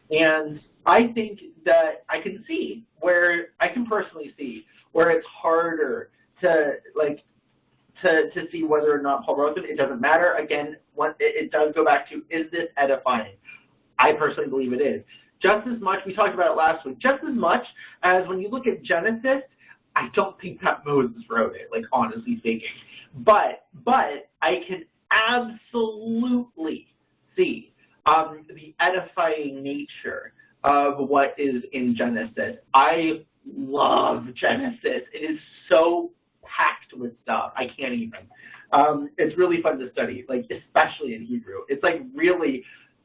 And I think that I can personally see where it's harder to see whether or not Paul wrote them. It doesn't matter. Again, it does go back to, is this edifying? I personally believe it is. Just as much, we talked about it last week, just as much as when you look at Genesis, I don't think that Moses wrote it, like, honestly speaking. But I can absolutely see the edifying nature of what is in Genesis. I love Genesis. It is so packed with stuff. I can't even. It's really fun to study, like, especially in Hebrew. It's like really,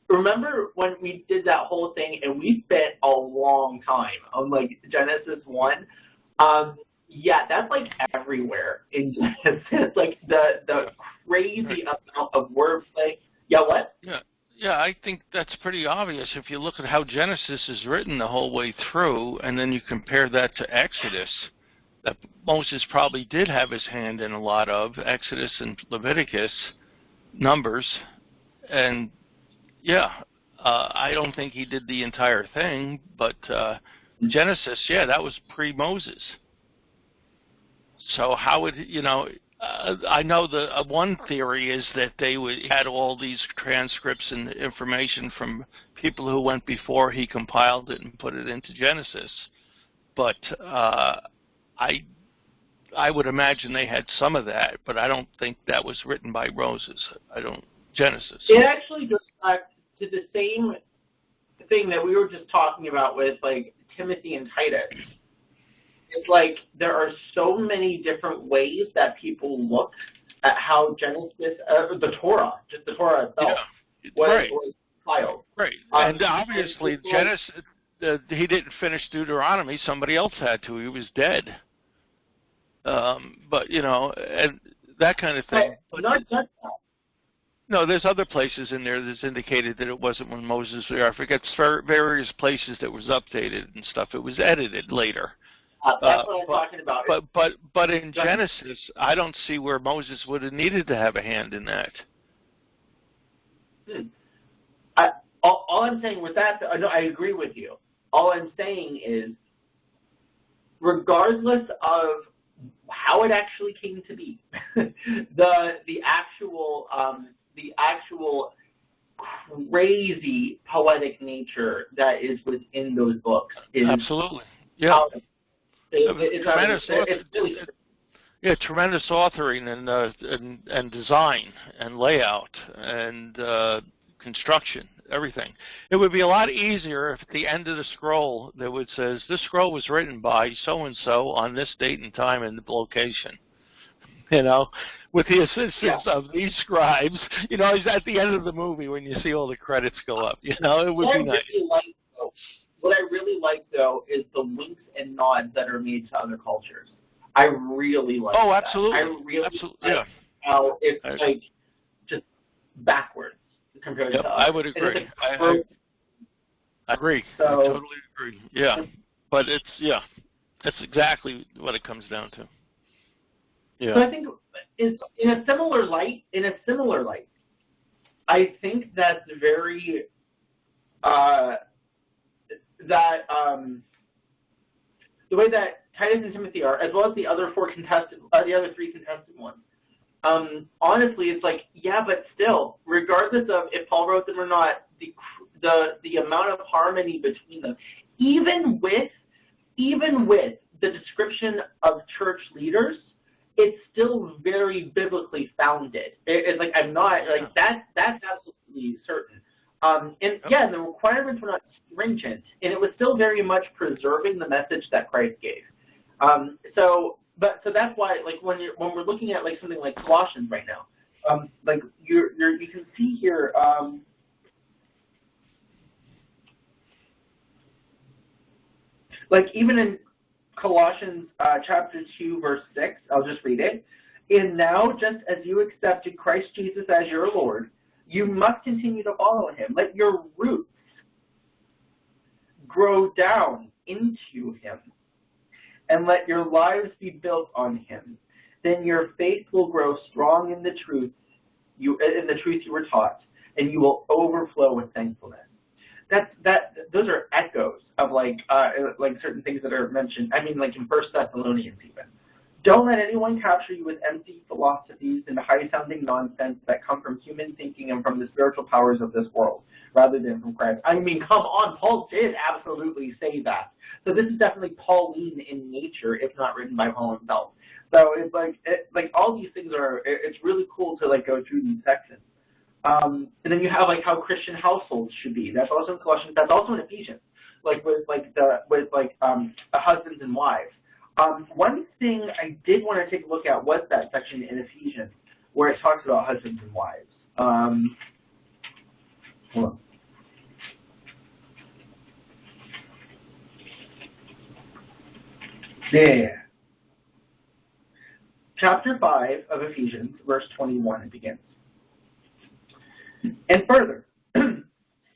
remember when we did that whole thing and we spent a long time on like Genesis 1? Yeah, that's like everywhere in Genesis. Like the crazy amount of wordplay. Yeah, what? Yeah, I think that's pretty obvious if you look at how Genesis is written the whole way through, and then you compare that to Exodus, that Moses probably did have his hand in a lot of, Exodus and Leviticus, Numbers, and yeah, I don't think he did the entire thing, but Genesis, yeah, that was pre-Moses. So how would, I know the one theory is that they had all these transcripts and information from people who went before he compiled it and put it into Genesis. But I would imagine they had some of that, but I don't think that was written by Moses. Genesis. It actually goes back to the same thing that we were just talking about with like Timothy and Titus. It's like there are so many different ways that people look at how Genesis, the Torah, just the Torah itself, was filed. Right. And obviously, Genesis, he didn't finish Deuteronomy. Somebody else had to. He was dead. But, and that kind of thing. But not just that. No, there's other places in there that's indicated that it wasn't when Moses was there. I forget various places that was updated and stuff. It was edited later. That's what I'm talking about. But in Genesis, I don't see where Moses would have needed to have a hand in that. All I'm saying with that, no, I agree with you. All I'm saying is, regardless of how it actually came to be, the actual crazy poetic nature that is within those books is absolutely, yeah. Tremendous authoring and design and layout and construction, everything. It would be a lot easier if at the end of the scroll there would says this scroll was written by so and so on this date and time and location. With the assistance of these scribes, he's at the end of the movie when you see all the credits go up. It would be nice. What I really like, though, is the winks and nods that are made to other cultures. I really like that. Absolutely. I really like how it's like just backwards compared to others. I would agree. I agree. So, I totally agree. Yeah. But that's exactly what it comes down to. Yeah. So I think it's in a similar light, I think that's very the way that Titus and Timothy are, as well as the other three contested ones. Honestly, it's like, yeah, but still, regardless of if Paul wrote them or not, the amount of harmony between them, even with the description of church leaders, it's still very biblically founded. It's like I'm not like that's absolutely certain. And the requirements were not stringent, and it was still very much preserving the message that Christ gave. So that's why, like, when we're looking at like something like Colossians right now, like you can see here, like even in Colossians chapter 2 verse 6, I'll just read it. And now, just as you accepted Christ Jesus as your Lord, you must continue to follow him. Let your roots grow down into him, and let your lives be built on him. Then your faith will grow strong in the truth you were taught, and you will overflow with thankfulness. Those are echoes of like certain things that are mentioned. I mean, like in 1 Thessalonians even. Don't let anyone capture you with empty philosophies and high-sounding nonsense that come from human thinking and from the spiritual powers of this world. rather than from Christ. I mean, come on, Paul did absolutely say that. So this is definitely Pauline in nature, if not written by Paul himself. So it's like all these things it's really cool to like go through these sections. And then you have like how Christian households should be. That's also in Colossians. That's also in Ephesians. Like with husbands and wives. One thing I did want to take a look at was that section in Ephesians where it talks about husbands and wives. Hold on. Yeah. Chapter 5 of Ephesians, verse 21, it begins. And further,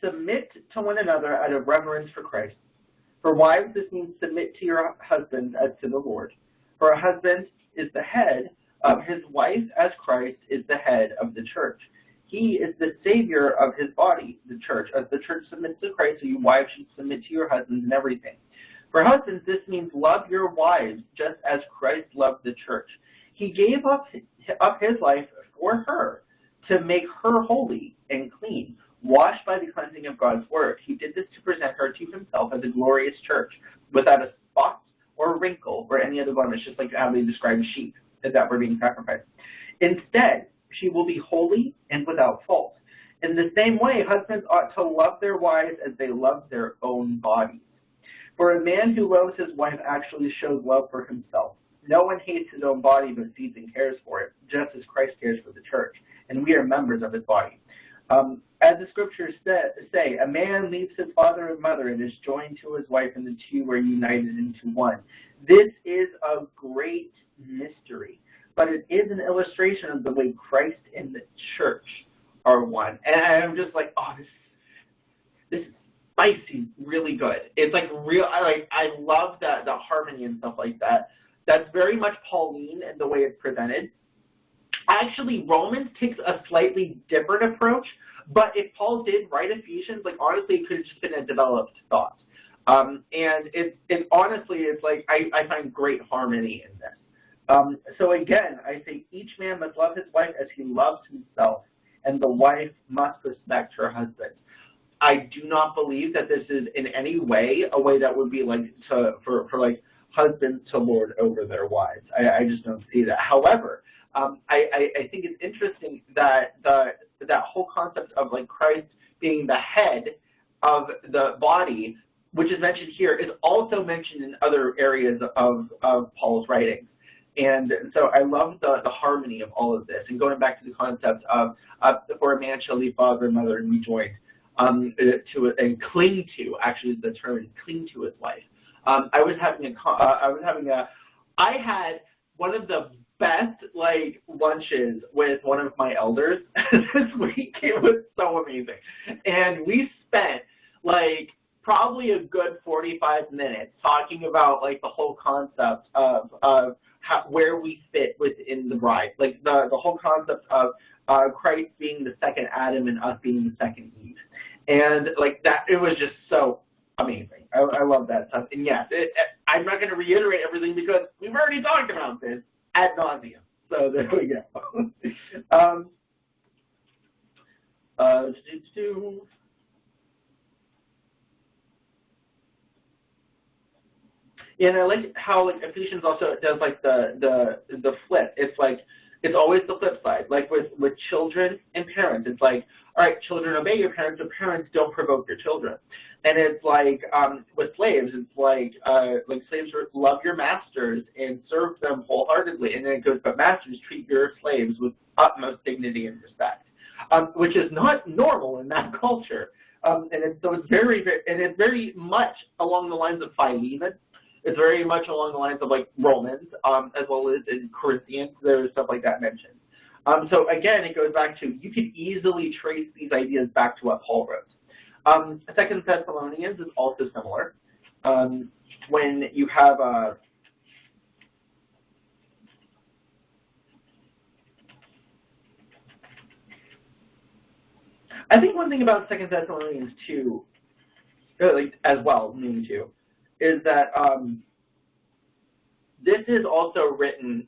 submit to one another out of reverence for Christ. For wives, this means submit to your husbands as to the Lord. For a husband is the head of his wife as Christ is the head of the church. He is the Savior of his body, the church. As the church submits to Christ, so you wives should submit to your husbands in everything. For husbands, this means love your wives just as Christ loved the church. He gave up his life for her to make her holy and clean, washed by the cleansing of God's word. He did this to present her to himself as a glorious church, without a spot or a wrinkle or any other blemish, just like how they describe sheep that were being sacrificed. Instead, she will be holy and without fault. In the same way, husbands ought to love their wives as they love their own bodies. For a man who loves his wife actually shows love for himself. No one hates his own body but feeds and cares for it, just as Christ cares for the church, and we are members of his body. As the scriptures say, a man leaves his father and mother and is joined to his wife, and the two are united into one. This is a great mystery, but it is an illustration of the way Christ and the church are one. And I'm just like, oh, this is spicy, really good. It's like real. I love the harmony and stuff like that. That's very much Pauline in the way it's presented. Actually, Romans takes a slightly different approach, but if Paul did write Ephesians, like honestly, it could have just been a developed thought. And it's honestly, it's like I find great harmony in this. So again, I say each man must love his wife as he loves himself, and the wife must respect her husband. I do not believe that this is in any way a way that would be like for like husbands to lord over their wives. I just don't see that. However, I think it's interesting that that whole concept of like Christ being the head of the body, which is mentioned here, is also mentioned in other areas of Paul's writings. And so I love the harmony of all of this. And going back to the concept of for a man shall leave father and mother and be joined to and cling to, actually the term, cling to his wife. I had one of the best like lunches with one of my elders this week. It was so amazing, and we spent like probably a good 45 minutes talking about like the whole concept of where we fit within the bride, like the whole concept of Christ being the second Adam and us being the second Eve, and like that. It was just so amazing. I love that stuff. And yes, I'm not going to reiterate everything because we've already talked about this ad nauseum. So there we go. Yeah, and I like how like Ephesians also does like the flip. It's like it's always the flip side. Like with children and parents, it's like, all right, children obey your parents, but parents don't provoke your children. And it's like with slaves, it's like slaves love your masters and serve them wholeheartedly. And then it goes, but masters treat your slaves with utmost dignity and respect, which is not normal in that culture. And it's very much along the lines of Philemon. It's very much along the lines of like Romans, as well as in Corinthians. There's stuff like that mentioned. So again, it goes back to, you could easily trace these ideas back to what Paul wrote. 2 Thessalonians is also similar. When you have I think one thing about 2 Thessalonians 2, as well, meaning 2, is that this is also written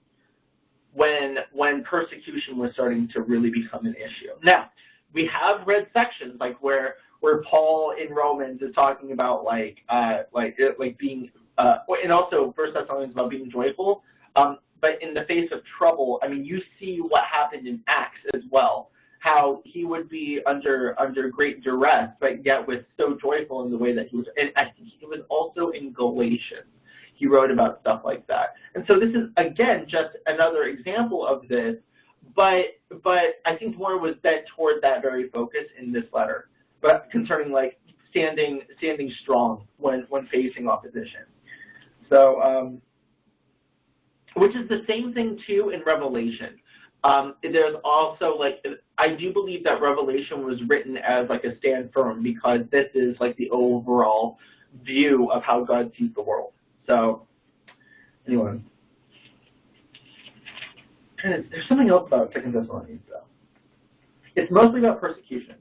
when persecution was starting to really become an issue. Now, we have read sections like where where Paul in Romans is talking about being, and also 1 Thessalonians about being joyful. But in the face of trouble, I mean, you see what happened in Acts as well, how he would be under great duress, but yet was so joyful in the way that he was. And I think he was also in Galatians. He wrote about stuff like that. And so this is, again, just another example of this, but I think more was bent toward that very focus in this letter, but concerning like standing strong when facing opposition. So, which is the same thing too in Revelation. There's also like, I do believe that Revelation was written as like a stand firm, because this is like the overall view of how God sees the world. So, anyway, there's something else about 2 Thessalonians though. It's mostly about persecution.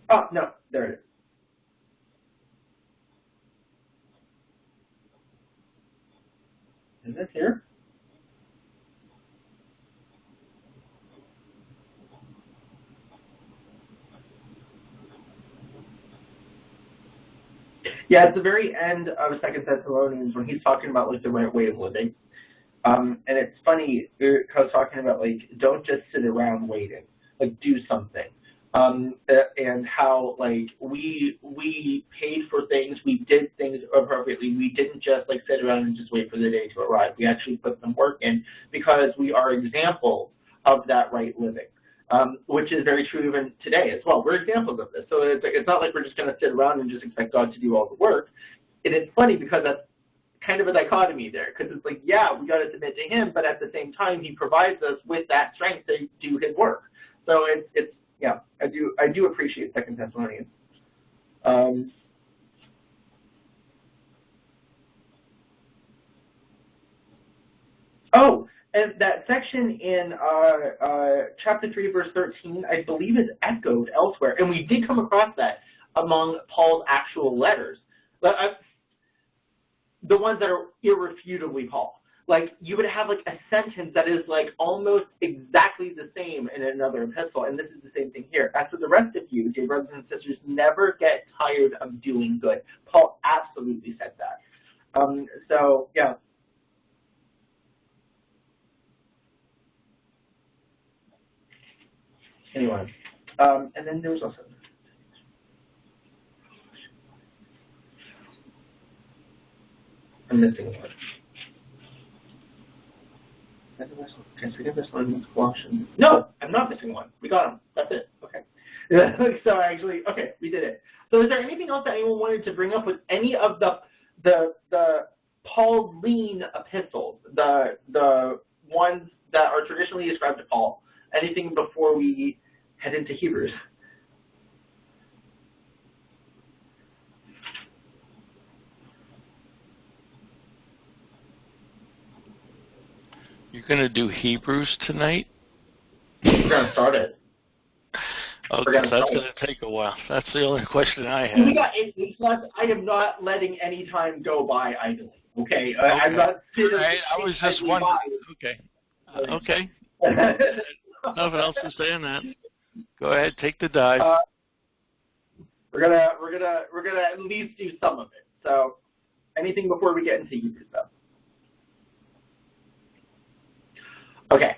Oh, no, there it is. Is this here? Yeah, at the very end of 2 Thessalonians, when he's talking about like the right way of living, and it's funny because talking about like don't just sit around waiting, like do something, and how like we paid for things, we did things appropriately, we didn't just like sit around and just wait for the day to arrive. We actually put some work in because we are examples of that right living. Which is very true even today as well. We're examples of this. So it's not like we're just going to sit around and just expect God to do all the work. And it's funny because that's kind of a dichotomy there, because it's like, yeah, we got to submit to him, but at the same time, he provides us with that strength to do his work. So it's yeah, I do appreciate 2 Thessalonians. And that section in chapter 3, verse 13, I believe is echoed elsewhere. And we did come across that among Paul's actual letters. But the ones that are irrefutably Paul. Like, you would have, like, a sentence that is, like, almost exactly the same in another epistle. And this is the same thing here. As for the rest of you, dear brothers and sisters, never get tired of doing good. Paul absolutely said that. So, yeah. Anyway, and then there was also, I'm missing one. Okay, so this one, Colossians. No, I'm not missing one. We got them. That's it. Okay. So actually, okay, we did it. So is there anything else that anyone wanted to bring up with any of the Pauline epistles, the ones that are traditionally ascribed to Paul? Anything before we head into Hebrews? You're going to do Hebrews tonight? We're going to start it. Okay, that's going to take a while. That's the only question I have. We got 8 weeks left. I am not letting any time go by idly. Okay? I'm not sitting. Right. I was just wondering. Okay. Okay. Nothing else to say on that. Go ahead, take the dive. We're gonna at least do some of it. So, anything before we get into Hebrews, though? Okay.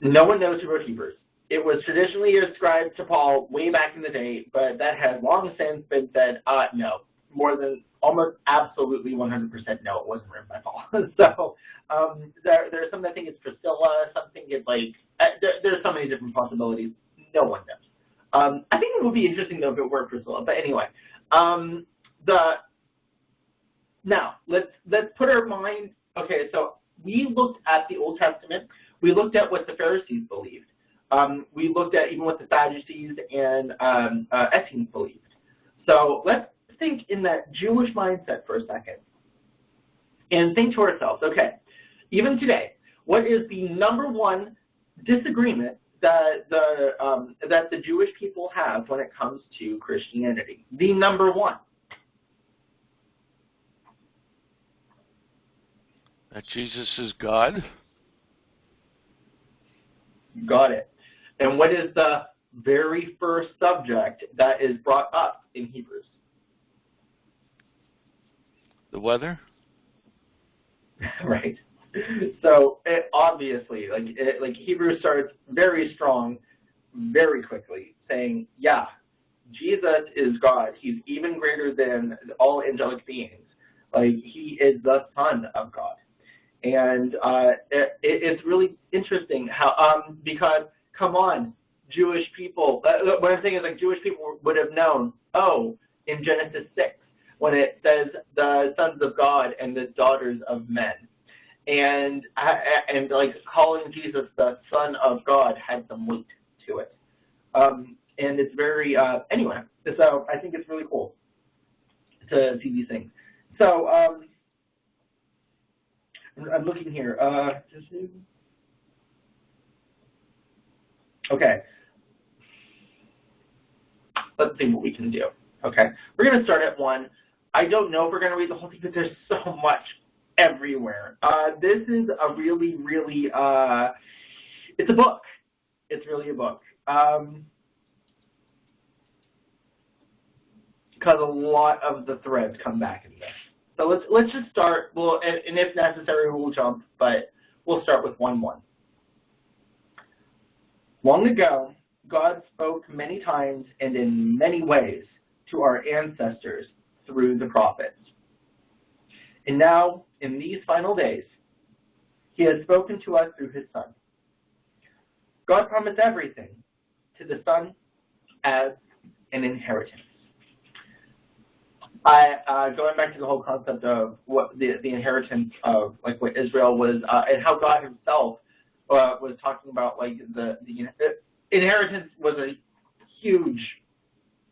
No one knows who wrote Hebrews. It was traditionally ascribed to Paul way back in the day, but that has long since been said, no. More than almost absolutely 100% no, it wasn't written by Paul. So there's some that think it's Priscilla, some think it's like, there's so many different possibilities. No one knows. I think it would be interesting though if it were Priscilla, but anyway. Now, let's put our mind, okay, so we looked at the Old Testament. We looked at what the Pharisees believed. We looked at even what the Sadducees and Essenes believed. So let's think in that Jewish mindset for a second and think to ourselves, okay, even today, what is the number one disagreement that the Jewish people have when it comes to Christianity? The number one. That Jesus is God? Got it. And what is the very first subject that is brought up in Hebrews? The weather? Right. So obviously, like Hebrews starts very strong, very quickly, saying, yeah, Jesus is God. He's even greater than all angelic beings. Like, he is the Son of God. And it's really interesting how, because, come on, Jewish people, what I'm saying is, like, Jewish people would have known, in Genesis 6, when it says the sons of God and the daughters of men. And like, calling Jesus the Son of God had some weight to it. And it's very, anyway, so I think it's really cool to see these things. So, I'm looking here. Okay. Let's see what we can do. Okay. We're going to start at 1. I don't know if we're going to read the whole thing, but there's so much everywhere. This is a really, really, it's a book. It's really a book. Because a lot of the threads come back in this. So let's just start. Well, and if necessary, we'll jump, but we'll start with 1:1. Long ago, God spoke many times and in many ways to our ancestors through the prophets. And now, in these final days, he has spoken to us through his Son. God promised everything to the Son as an inheritance. Going back to the whole concept of what the inheritance of, like, what Israel was, and how God himself was talking about, like, the inheritance was a huge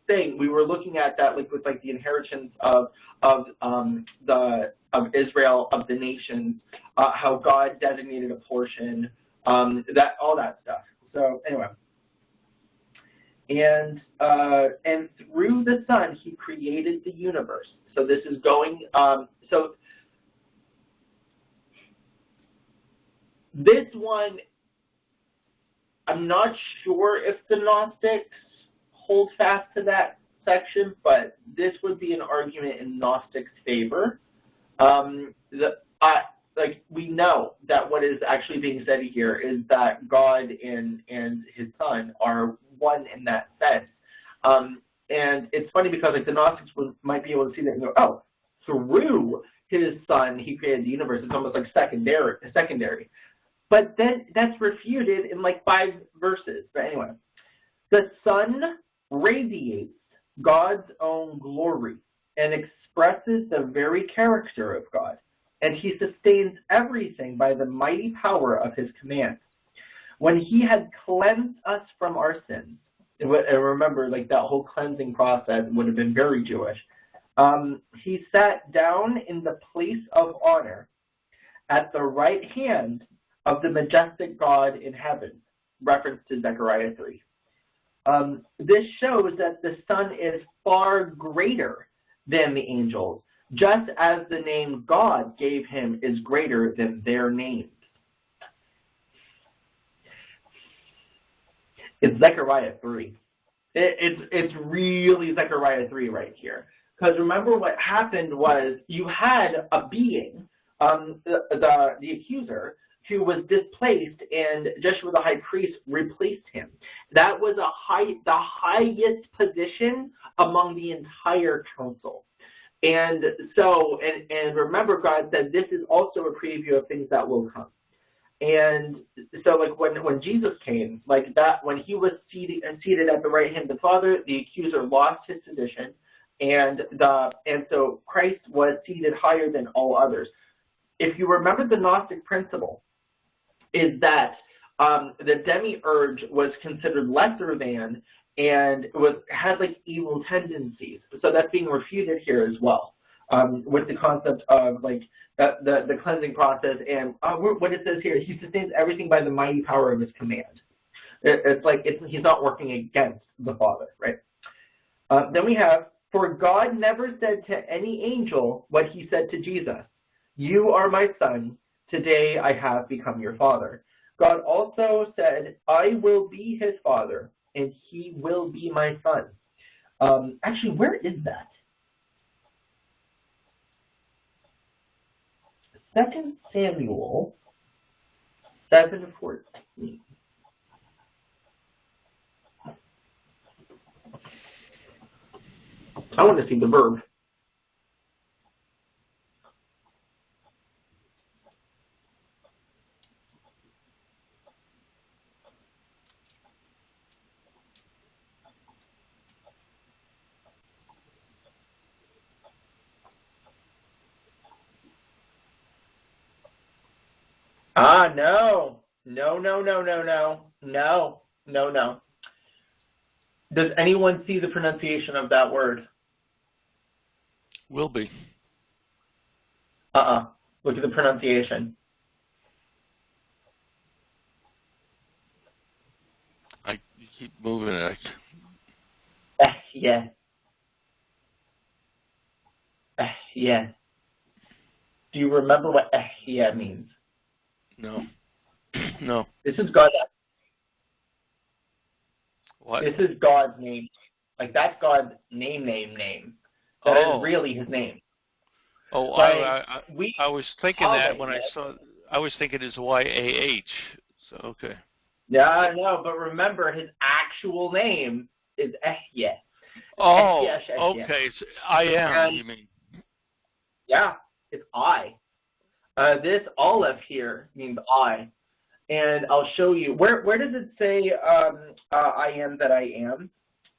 thing. We were looking at that, like, with, like, the inheritance of Israel, of the nations, how God designated a portion, that all that stuff. So anyway. And through the Son, he created the universe. So this is going, so this one, I'm not sure if the Gnostics hold fast to that section, but this would be an argument in Gnostics' favor. Like, we know that what is actually being said here is that God and his Son are one in that sense. And it's funny because, like, the Gnostics might be able to see that and go, through his Son he created the universe. It's almost like secondary. But then that's refuted in like 5 verses. But anyway, the Son radiates God's own glory and expresses the very character of God. And he sustains everything by the mighty power of his command. When he had cleansed us from our sins, and remember, like, that whole cleansing process would have been very Jewish, he sat down in the place of honor at the right hand of the majestic God in heaven, reference to Zechariah 3. This shows that the Son is far greater than the angels, just as the name God gave him is greater than their names. It's Zechariah 3. It's really Zechariah 3 right here. Because remember what happened was you had a being, the accuser, who was displaced, and Joshua the high priest replaced him. That was the highest position among the entire council. And so, and remember, God said this is also a preview of things that will come. And so, like, when Jesus came, like that, when he was seated at the right hand of the Father, the accuser lost his position, and so Christ was seated higher than all others. If you remember, the Gnostic principle is that the demiurge was considered lesser than, and had like evil tendencies. So that's being refuted here as well, with the concept of like the cleansing process, and what it says here, he sustains everything by the mighty power of his command. He's not working against the Father, right? Then we have, for God never said to any angel what he said to Jesus, "You are my son, Today I have become your father. God also said, I will be his father, and he will be my son. Actually, where is that? 2 Samuel 7:14. I want to see the verb. No. No. Does anyone see the pronunciation of that word? Will be. Look at the pronunciation. I keep moving it. Yeah. Yeah. Do you remember what yeah means? No. No. This is God's. What? This is God's name. Like, that's God's name. That is really his name. Oh, like, I was thinking that when I saw. I was thinking it's Y-A-H. So okay. Yeah, no, but remember his actual name is Ehye. Oh, Ehye. okay. It's I am. You mean? Yeah, it's I. This olive here means I, and I'll show you. Where does it say I am that I am?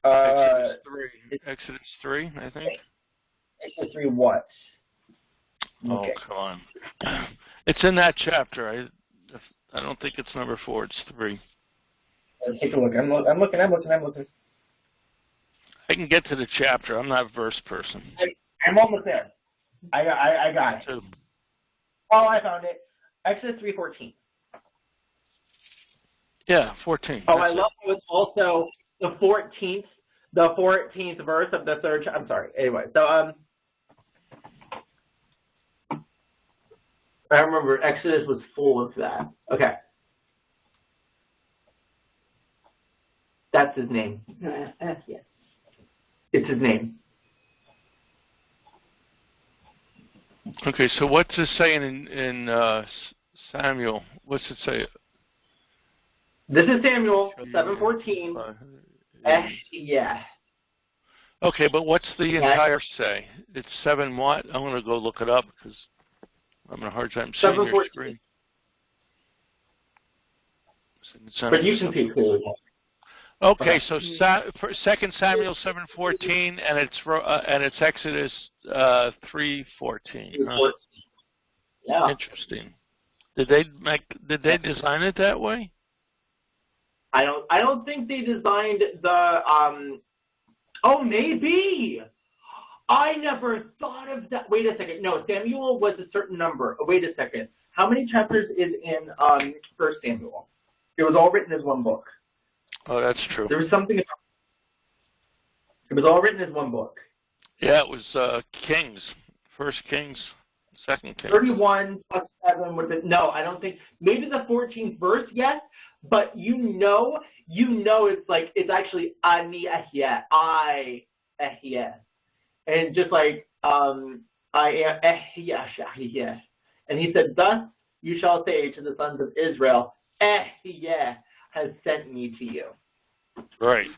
Exodus 3. Exodus 3, I think. Exodus 3 what? Okay. Oh, come on. It's in that chapter. I don't think it's number 4. It's 3. Let's take a look. I'm looking. I can get to the chapter. I'm not a verse person. I'm almost there. I got it. Oh, I found it. Exodus 3:14. Yeah, 14. Oh, I love how it's also the 14th verse of the third. I'm sorry. Anyway, so I remember Exodus was full of that. Okay, that's his name. Yes. It's his name. Okay, so what's it saying in Samuel? What's it say? This is Samuel 7:14. Yeah. Okay, but what's the entire say? It's 7 what? I'm going to go look it up because I'm having a hard time seeing your screen. But you can see clearly. Okay, so 2 Samuel 7:14, and it's Exodus 3:14. Huh? Yeah. Interesting. Did they design it that way? I don't think they designed the oh, maybe. I never thought of that. Wait a second. No, Samuel was a certain number. Wait a second. How many chapters is in 1 Samuel? It was all written as one book. Oh, that's true. There was something. It was all written as one book. Yeah, it was Kings. 1 Kings, 2 Kings. 31 plus 7 would have been. No, I don't think. Maybe the 14th verse, yes. But you know, it's like it's actually ani ehye, I ehye, and just like I am ehye, and he said, "Thus you shall say to the sons of Israel, Ehye has sent me to you." Right.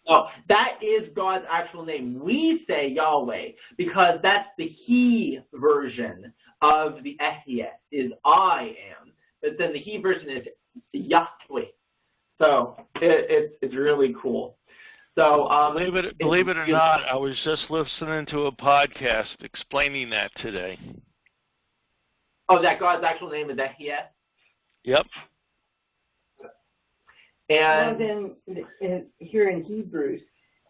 So that is God's actual name. We say Yahweh because that's the He version of the Ehye is I am, but then the He version is Yahweh. So it's really cool. So believe it or not, I was just listening to a podcast explaining that today. Oh, that God's actual name is Ehye? Yep. Well, And then here in Hebrews,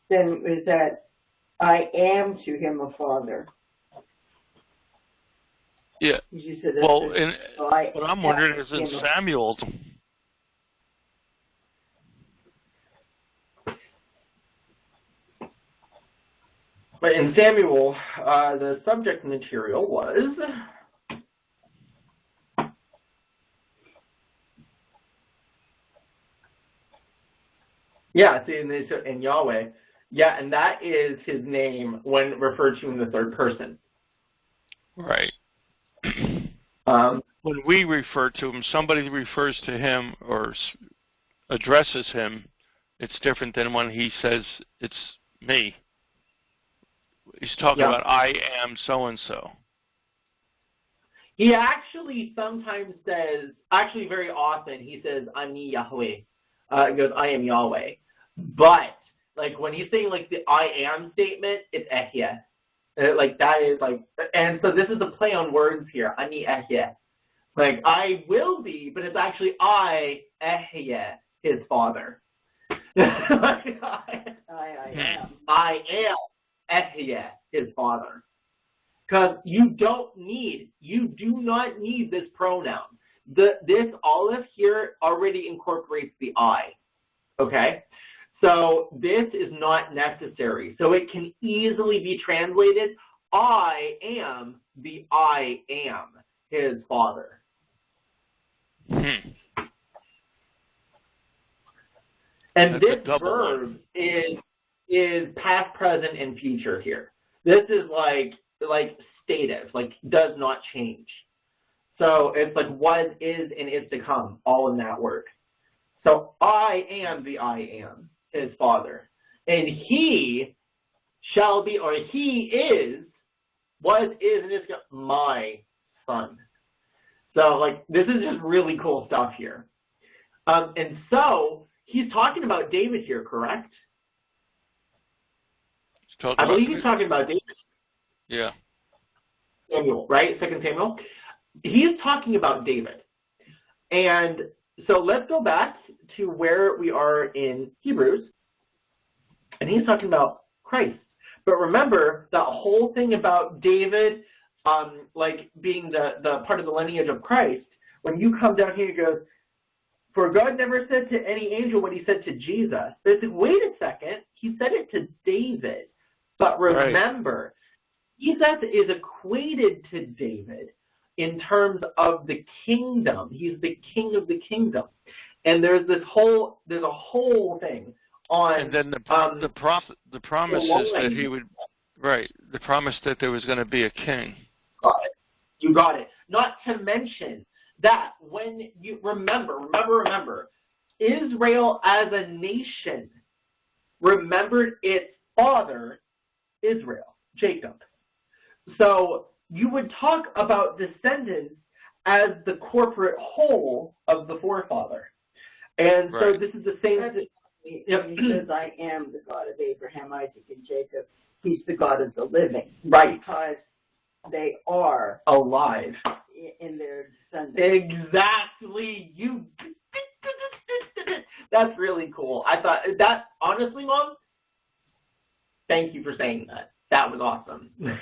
then is that I am to him a father. Yeah. You said well, what I'm wondering is in Samuel. But in Samuel, the subject material was Yeah, see, in Yahweh. Yeah, and that is his name when referred to in the third person. Right. Um, When we refer to him, somebody refers to him or addresses him, it's different than when he says, it's me. He's talking about, I am so-and-so. He actually sometimes says, actually very often, he says, Ani Yahweh. He goes, I am Yahweh. But, like, when he's saying, like, the I am statement, it's Ehyeh. Like, that is, like, and so this is a play on words here, Ani Ehyeh. Like, I will be, but it's actually I, Ehyeh, his father. I am Ehyeh, his father. Because you do not need this pronoun. This olive here already incorporates the I. Okay? So this is not necessary. So it can easily be translated, I am the I am, his father. And That's this verb is past, present, and future here. This is like stative, like does not change. So it's like was, is, and is to come, all in that word. So I am the I am, his father. And he shall be, or he is, was, is, and is my son. So like this is just really cool stuff here. And so he's talking about David here, correct? I believe he's talking about David. Yeah. Samuel, right? 2 Samuel. He's talking about David. And so let's go back to where we are in Hebrews. And he's talking about Christ. But remember, that whole thing about David, like being the part of the lineage of Christ, when you come down here, he goes, for God never said to any angel what he said to Jesus. They said, wait a second, he said it to David. But remember, Jesus is equated to David in terms of the kingdom. He's the king of the kingdom. And there's a whole thing on. And then the promise is that he would, the promise that there was going to be a king. Got it. You got it. Not to mention that when you remember, Israel as a nation remembered its father, Israel, Jacob. So you would talk about descendants as the corporate whole of the forefather. And so this is the same thing. He says, I am the God of Abraham, Isaac, and Jacob. He's the God of the living. Right. Because they are alive in their descendants. Exactly. That's really cool. I thought that, honestly, Mom, thank you for saying that. That was awesome. And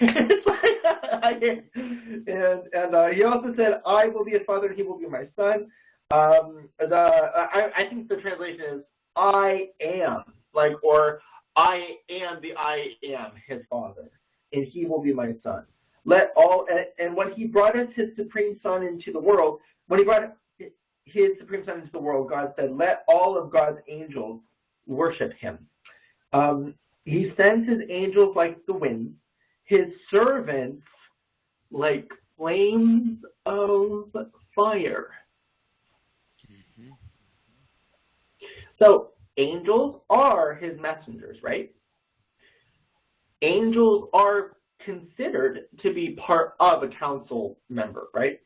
he also said, I will be his father and he will be my son. I think the translation is, I am, or I am the I am, his father, and he will be my son. And when he brought us his supreme son into the world, when he brought his supreme son into the world, God said, let all of God's angels worship him. He sends his angels like the wind, his servants like flames of fire. Mm-hmm. So angels are his messengers, right? Angels are considered to be part of a council member, right?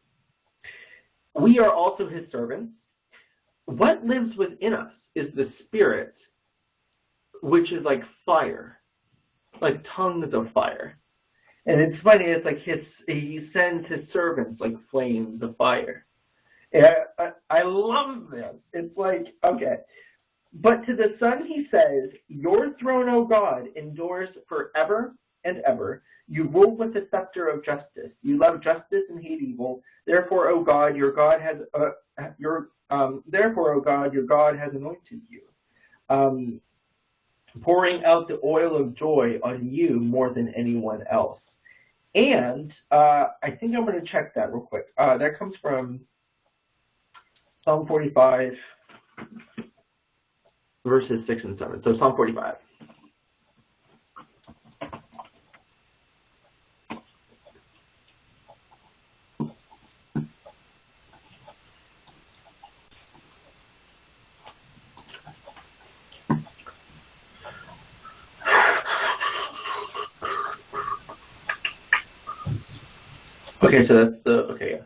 We are also his servants. What lives within us is the spirit, which is like fire, like tongues of fire. And it's funny, it's like he sends his servants like flames of fire. And I love this. It's like, okay. But to the Son he says, your throne, O God, endures forever and ever. You rule with the scepter of justice. You love justice and hate evil. Therefore, O God, your God has anointed you, pouring out the oil of joy on you more than anyone else. And I think I'm going to check that real quick. That comes from Psalm 45. verses 6 and 7. So Psalm 45. Okay, so that's the, okay, yeah.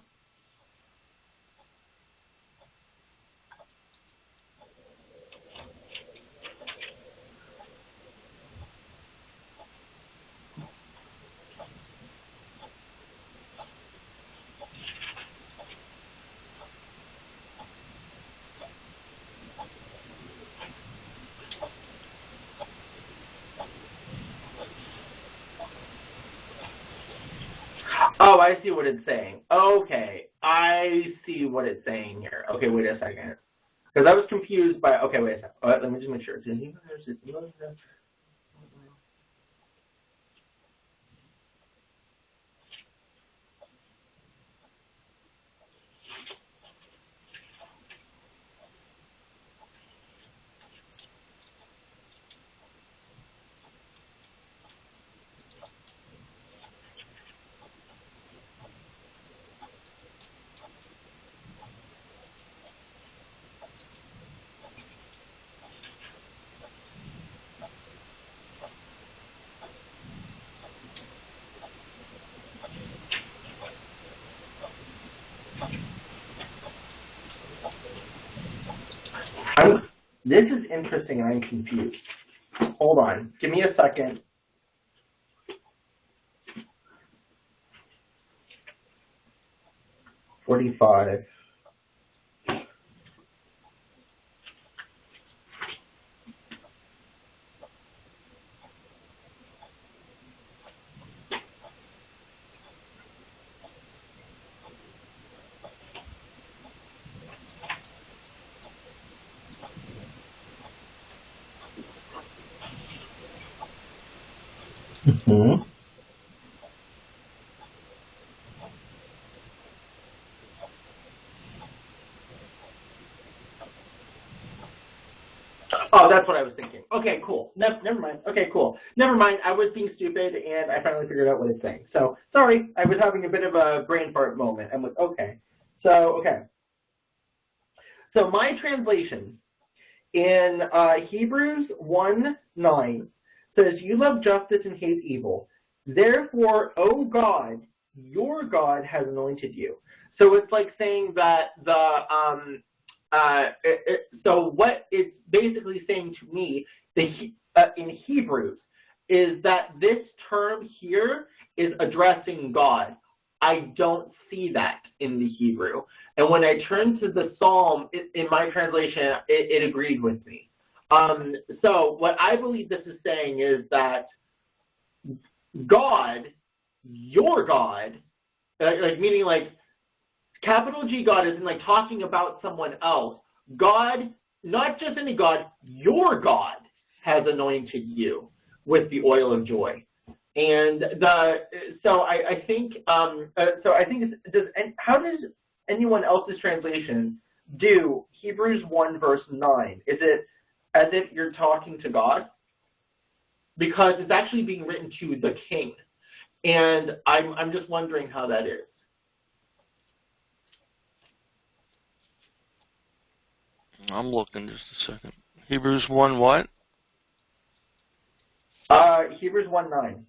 Oh, I see what it's saying. Okay, I see what it's saying here. Okay, wait a second. Because I was confused by, okay, wait a second. All right, let me just make sure. This is interesting and I'm confused. Hold on. Give me a second. $45. Mm-hmm. Oh, that's what I was thinking. Okay, cool. Never mind. Okay, cool. Never mind. I was being stupid, and I finally figured out what it's saying. So, sorry. I was having a bit of a brain fart moment. I'm like, okay. Okay. So, my translation in Hebrews 1:9 says, "You love justice and hate evil. Therefore, O God, your God has anointed you." So it's like saying that so what it's basically saying to me in Hebrews is that this term here is addressing God. I don't see that in the Hebrew. And when I turned to the Psalm, in my translation, it agreed with me. So what I believe this is saying is that God, your God, like meaning like capital G God isn't like talking about someone else. God, not just any God, your God has anointed you with the oil of joy. And I think how does anyone else's translation do Hebrews 1 verse 9? Is it as if you're talking to God? Because it's actually being written to the king. And I'm just wondering how that is. I'm looking just a second. Hebrews 1 what? Hebrews 1:9.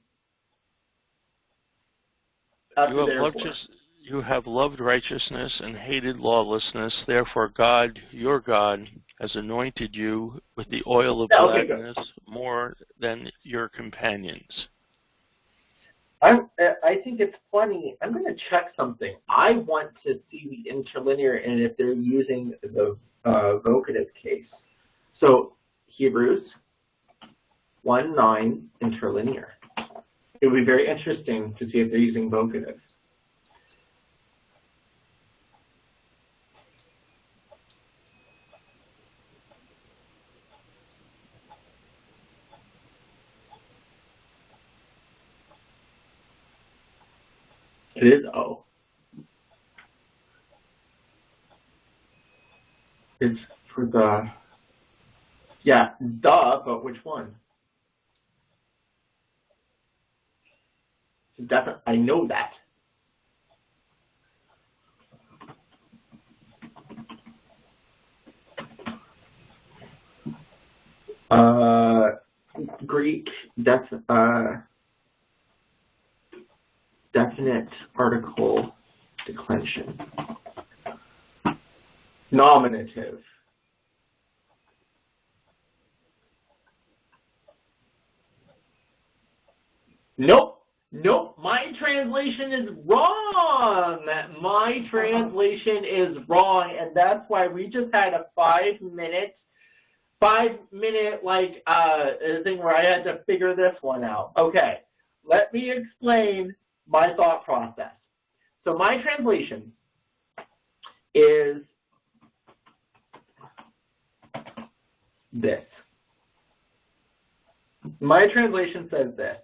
You have loved righteousness and hated lawlessness. Therefore, God, your God, has anointed you with the oil of gladness more than your companions. I think it's funny. I'm going to check something. I want to see the interlinear and if they're using the vocative case. So Hebrews 1:9 interlinear. It would be very interesting to see if they're using vocative. It is O. It's for the Yeah, duh, but which one? Definitely, I know that. Greek definite article declension. Nominative. Nope. Nope. My translation is wrong. My translation is wrong, and that's why we just had a 5 minute like thing where I had to figure this one out. Okay. Let me explain my thought process. So my translation is this. My translation says this.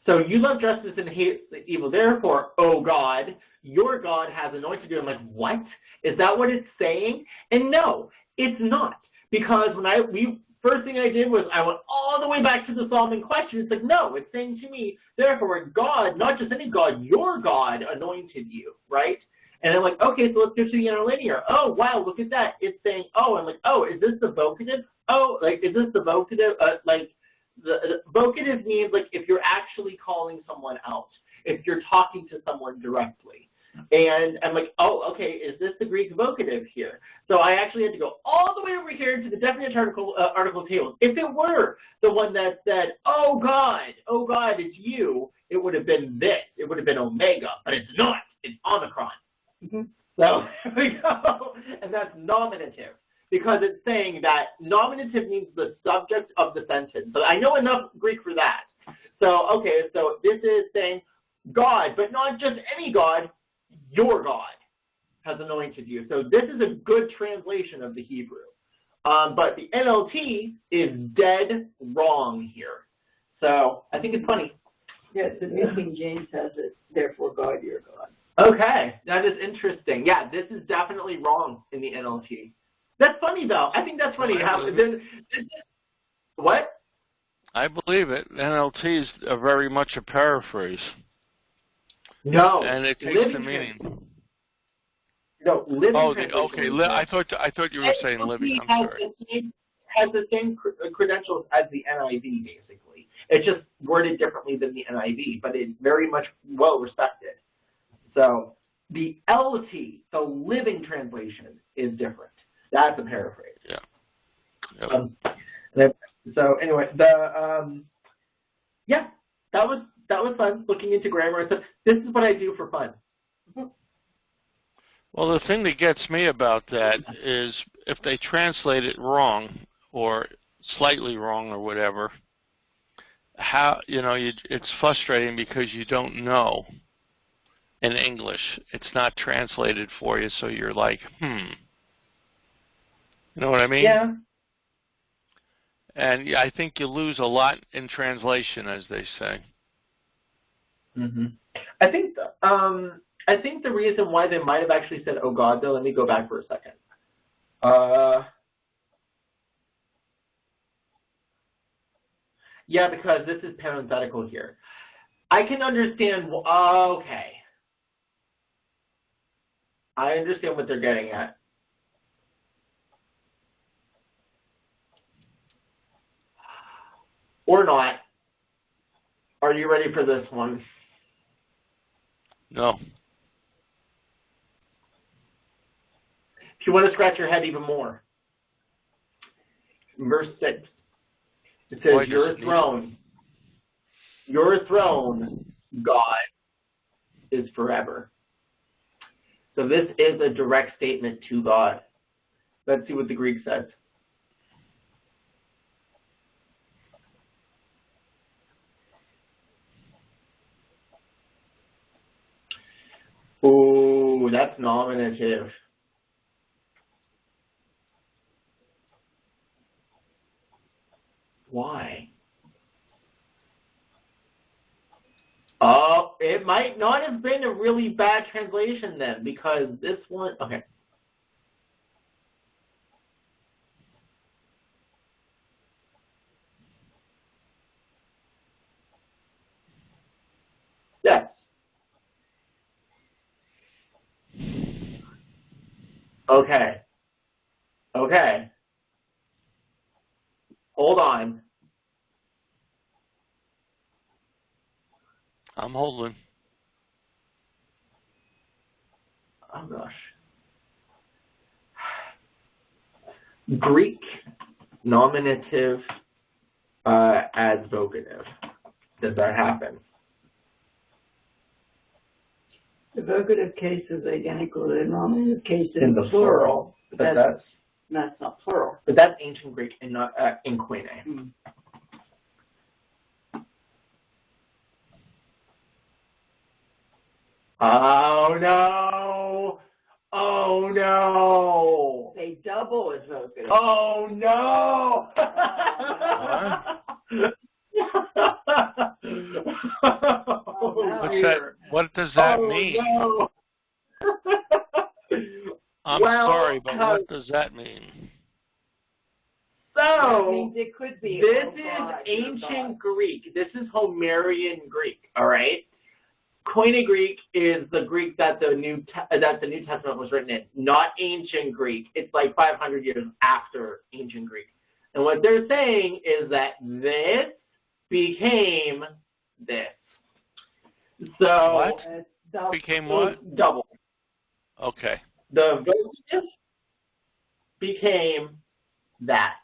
So you love justice and hate the evil. Therefore, oh God, your God has anointed you. I'm like, what? Is that what it's saying? And no, it's not. Because first thing I did was I went all the way back to the Solomon question. It's like, no, it's saying to me, therefore, God, not just any God, your God anointed you, right? And I'm like, okay, so let's go to the interlinear. Oh, wow, look at that. It's saying, oh, I'm like, oh, is this the vocative? Oh, like, is this the vocative? The vocative means like if you're actually calling someone out, if you're talking to someone directly. And I'm like, oh, okay, is this the Greek vocative here? So I actually had to go all the way over here to the definite article table. If it were the one that said, oh God, it's you, it would have been this. It would have been omega, but it's not. It's omicron. Mm-hmm. So here we go. And that's nominative. Because it's saying that nominative means the subject of the sentence. So I know enough Greek for that. So, okay, so this is saying God, but not just any God, your God has anointed you. So this is a good translation of the Hebrew. But the NLT is dead wrong here. So I think it's funny. Yes, the New King James has it, therefore God, your God. Okay, that is interesting. Yeah, this is definitely wrong in the NLT. That's funny, though. I think that's funny. What? I believe it. NLT is very much a paraphrase. No. And it takes the meaning. No, living okay. I thought you were saying living. I'm sorry. Has the same credentials as the NIV, basically. It's just worded differently than the NIV, but it's very much well respected. So the LT, the living translation, is different. That's a paraphrase. Yeah. Yep. So anyway, yeah, that was fun looking into grammar. So this is what I do for fun. Well, the thing that gets me about that is if they translate it wrong or slightly wrong or whatever, it's frustrating because you don't know in English. It's not translated for you, so you're like, You know what I mean? Yeah. And I think you lose a lot in translation, as they say. Mm-hmm. I think the reason why they might have actually said, oh God, though, let me go back for a second. Yeah, because this is parenthetical here. I can understand, okay. I understand what they're getting at. Or not. Are you ready for this one? No. If you want to scratch your head even more. Verse 6. It says, your throne, God, is forever. So this is a direct statement to God. Let's see what the Greek says. Ooh, that's nominative. Why? Oh, it might not have been a really bad translation then, because this one, okay. Okay. Okay. Hold on. I'm holding. Oh gosh. Greek nominative as vocative. Does that happen? The vocative case is identical to the nominative case In the plural. But that's not plural. But that's ancient Greek and not in Koine. Mm. Oh no! Oh no! They double as vocative. Oh no! What's that? What does that mean? No. I'm Well, sorry, but what does that mean? That So, means it could be. this oh is God, ancient Greek. This is Homerian Greek, all right? Koine Greek is the Greek that the New Testament was written in, not ancient Greek. It's like 500 years after ancient Greek. And what they're saying is that this became this. So, What? Became what? Double. Okay. The vocative became that,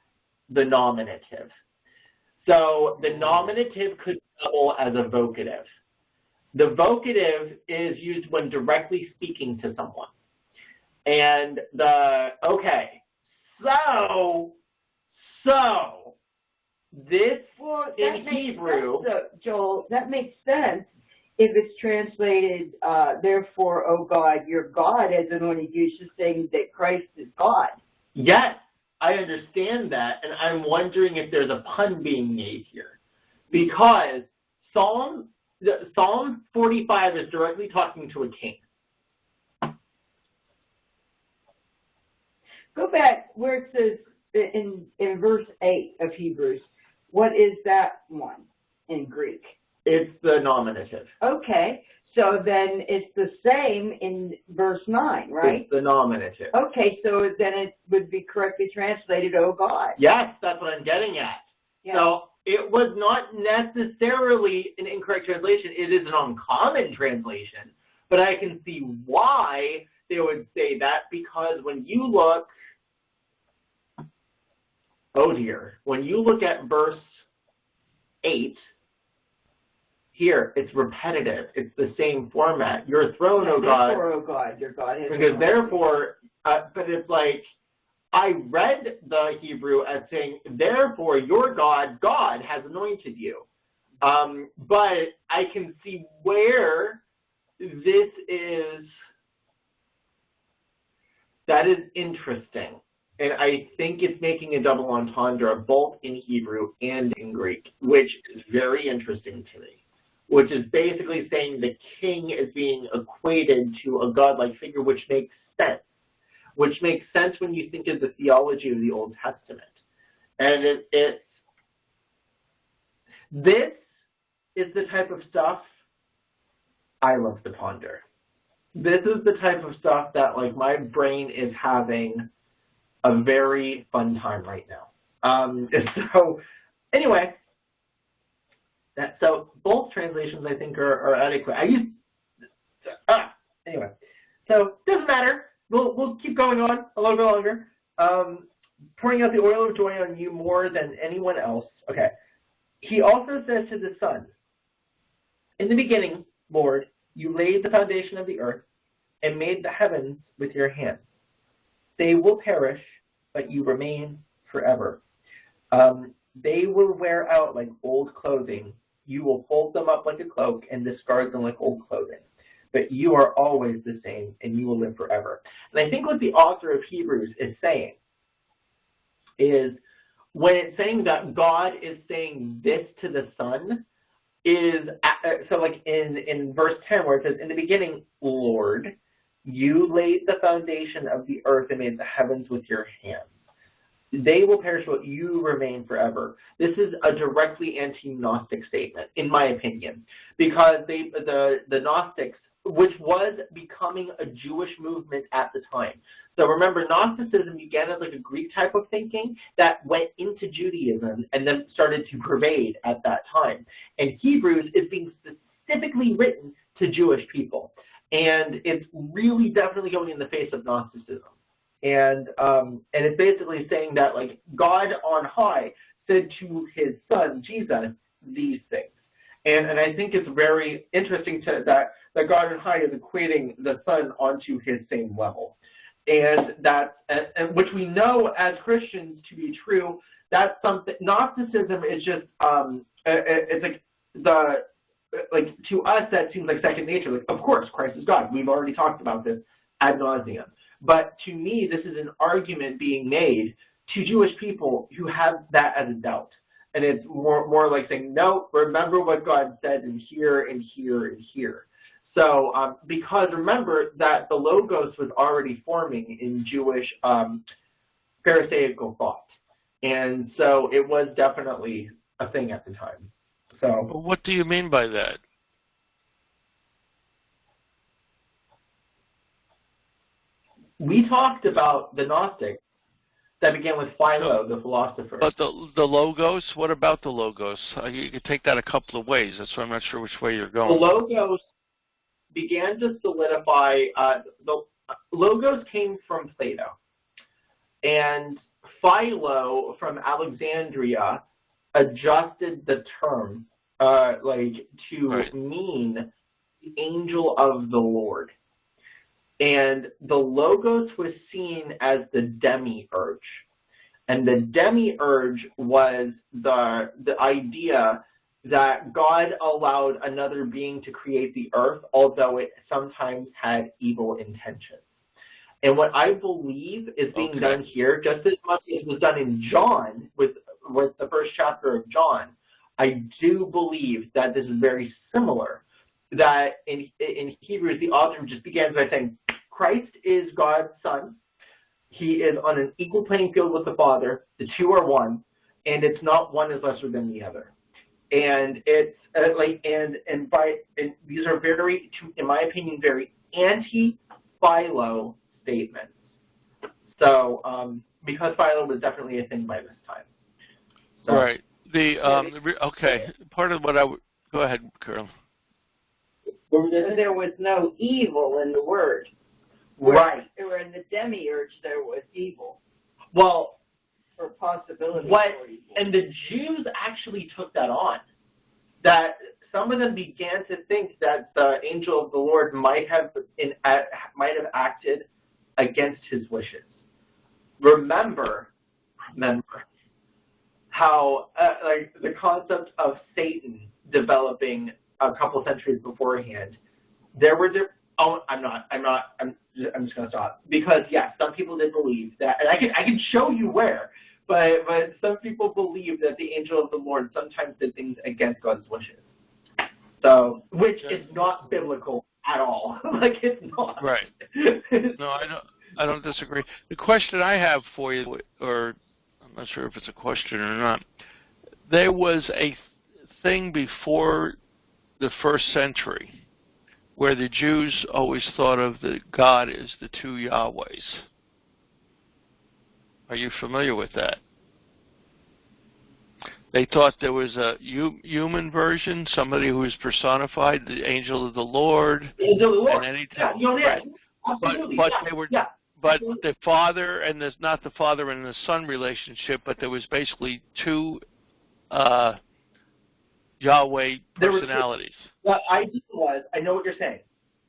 the nominative. So the nominative could double as a vocative. The vocative is used when directly speaking to someone. And so this in Hebrew. Sense, Joel, that makes sense if it's translated, therefore, O God, your God has anointed you, it's just saying that Christ is God. Yes, I understand that, and I'm wondering if there's a pun being made here. Because Psalm 45 is directly talking to a king. Go back where it says in verse 8 of Hebrews. What is that one in Greek? It's the nominative. Okay, so then it's the same in verse 9, right? It's the nominative. Okay, so then it would be correctly translated, oh God. Yes, that's what I'm getting at. Yeah. So it was not necessarily an incorrect translation. It is an uncommon translation, but I can see why they would say that, because when you look, when you look at verse 8, here, it's repetitive. It's the same format. Your throne, O God. Therefore, O God, your God has Because therefore, but it's like, I read the Hebrew as saying, therefore, your God, God has anointed you. But I can see where that is interesting. And I think it's making a double entendre both in Hebrew and in Greek, which is very interesting to me. Which is basically saying the king is being equated to a godlike figure, which makes sense. Which makes sense when you think of the theology of the Old Testament. And this is the type of stuff I love to ponder. This is the type of stuff that, like, my brain is having a very fun time right now. So, anyway. So both translations, I think, are adequate. Anyway, so doesn't matter. We'll keep going on a little bit longer. Pouring out the oil of joy on you more than anyone else. Okay. He also says to the Son, in the beginning, Lord, you laid the foundation of the earth and made the heavens with your hands. They will perish, but you remain forever. They will wear out like old clothing. You will fold them up like a cloak and discard them like old clothing. But you are always the same, and you will live forever. And I think what the author of Hebrews is saying is, when it's saying that God is saying this to the Son, is, so like in verse 10 where it says, in the beginning, Lord, you laid the foundation of the earth and made the heavens with your hands. They will perish, but you remain forever. This is a directly anti-Gnostic statement, in my opinion, because the Gnostics which was becoming a Jewish movement at the time. So remember, Gnosticism began as like a Greek type of thinking that went into Judaism and then started to pervade at that time. And Hebrews is being specifically written to Jewish people. And it's really definitely going in the face of Gnosticism. And it's basically saying that, like, God on high said to his son, Jesus, these things. And I think it's very interesting that God on high is equating the son onto his same level. And and which we know as Christians to be true. That's something. Gnosticism is just it's like to us that seems like second nature. Like, of course, Christ is God. We've already talked about this ad nauseum. But to me, this is an argument being made to Jewish people who have that as a doubt. And it's more like saying, no, remember what God said in here and here and here. So because remember that the Logos was already forming in Jewish Pharisaical thought. And so it was definitely a thing at the time. So, but what do you mean by that? We talked about the Gnostics that began with Philo, the philosopher. But the Logos, what about the Logos? You could take that a couple of ways. That's why I'm not sure which way you're going. The Logos began to solidify, the Logos came from Plato. And Philo from Alexandria adjusted the term to mean the angel of the Lord. And the Logos was seen as the demiurge. And the demiurge was the idea that God allowed another being to create the earth, although it sometimes had evil intentions. And what I believe is being done here, just as much as was done in John, with the first chapter of John, I do believe that this is very similar. That in Hebrews, the author just begins by saying, Christ is God's son. He is on an equal playing field with the Father. The two are one, and it's not one is lesser than the other. And it's these are very, in my opinion, very anti-Philo statements. So because Philo was definitely a thing by this time. So, right. Part of what go ahead, Carol. There was no evil in the word. Right. Or in the demiurge, there was evil. Well, or possibility for evil. And the Jews actually took that on. That some of them began to think that the angel of the Lord might have acted against his wishes. Remember how the concept of Satan developing a couple centuries beforehand. There were I'm just going to stop because yes, some people did believe that, and I can show you where, but some people believe that the angel of the Lord sometimes did things against God's wishes. So, which is not biblical at all. It's not. Right. No, I don't disagree. The question I have for you, or I'm not sure if it's a question or not, there was a thing before the first century where the Jews always thought of the God as the two Yahwehs. Are you familiar with that? They thought there was a human version, somebody who was personified, the angel of the Lord. Angel of the Lord. And Absolutely. But they were. Yeah. But the father and not the father and the son relationship, but there was basically two Yahweh personalities. The idea was, I know what you're saying.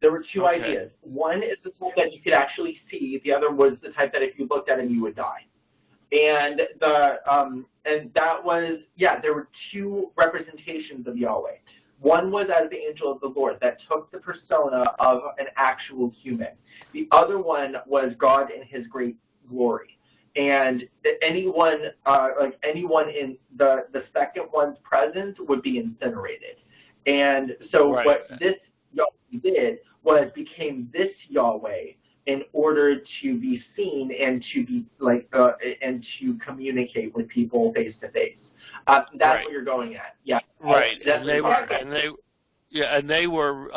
There were two ideas. One is the type that you could actually see. The other was the type that if you looked at him, you would die. And that was, there were two representations of Yahweh. One was as the angel of the Lord that took the persona of an actual human. The other one was God in his great glory. And anyone in the second one's presence would be incinerated. And so what this Yahweh did was became this Yahweh in order to be seen and to be and to communicate with people face to face. That's what you're going at. Yeah. Right. Yeah, and they were,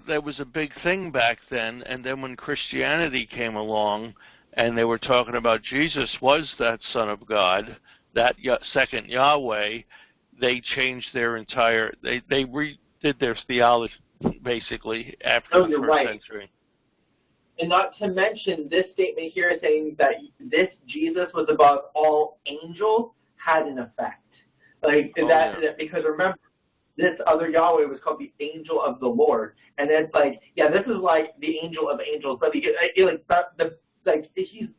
that was a big thing back then, and then when Christianity came along, and they were talking about Jesus was that Son of God, that second Yahweh, they changed their entire, they redid their theology, basically, after the first century. And not to mention, this statement here saying that this Jesus was above all angels had an effect. Like, because remember, this other Yahweh was called the angel of the Lord, and it's like, yeah, this is like the angel of angels, but he's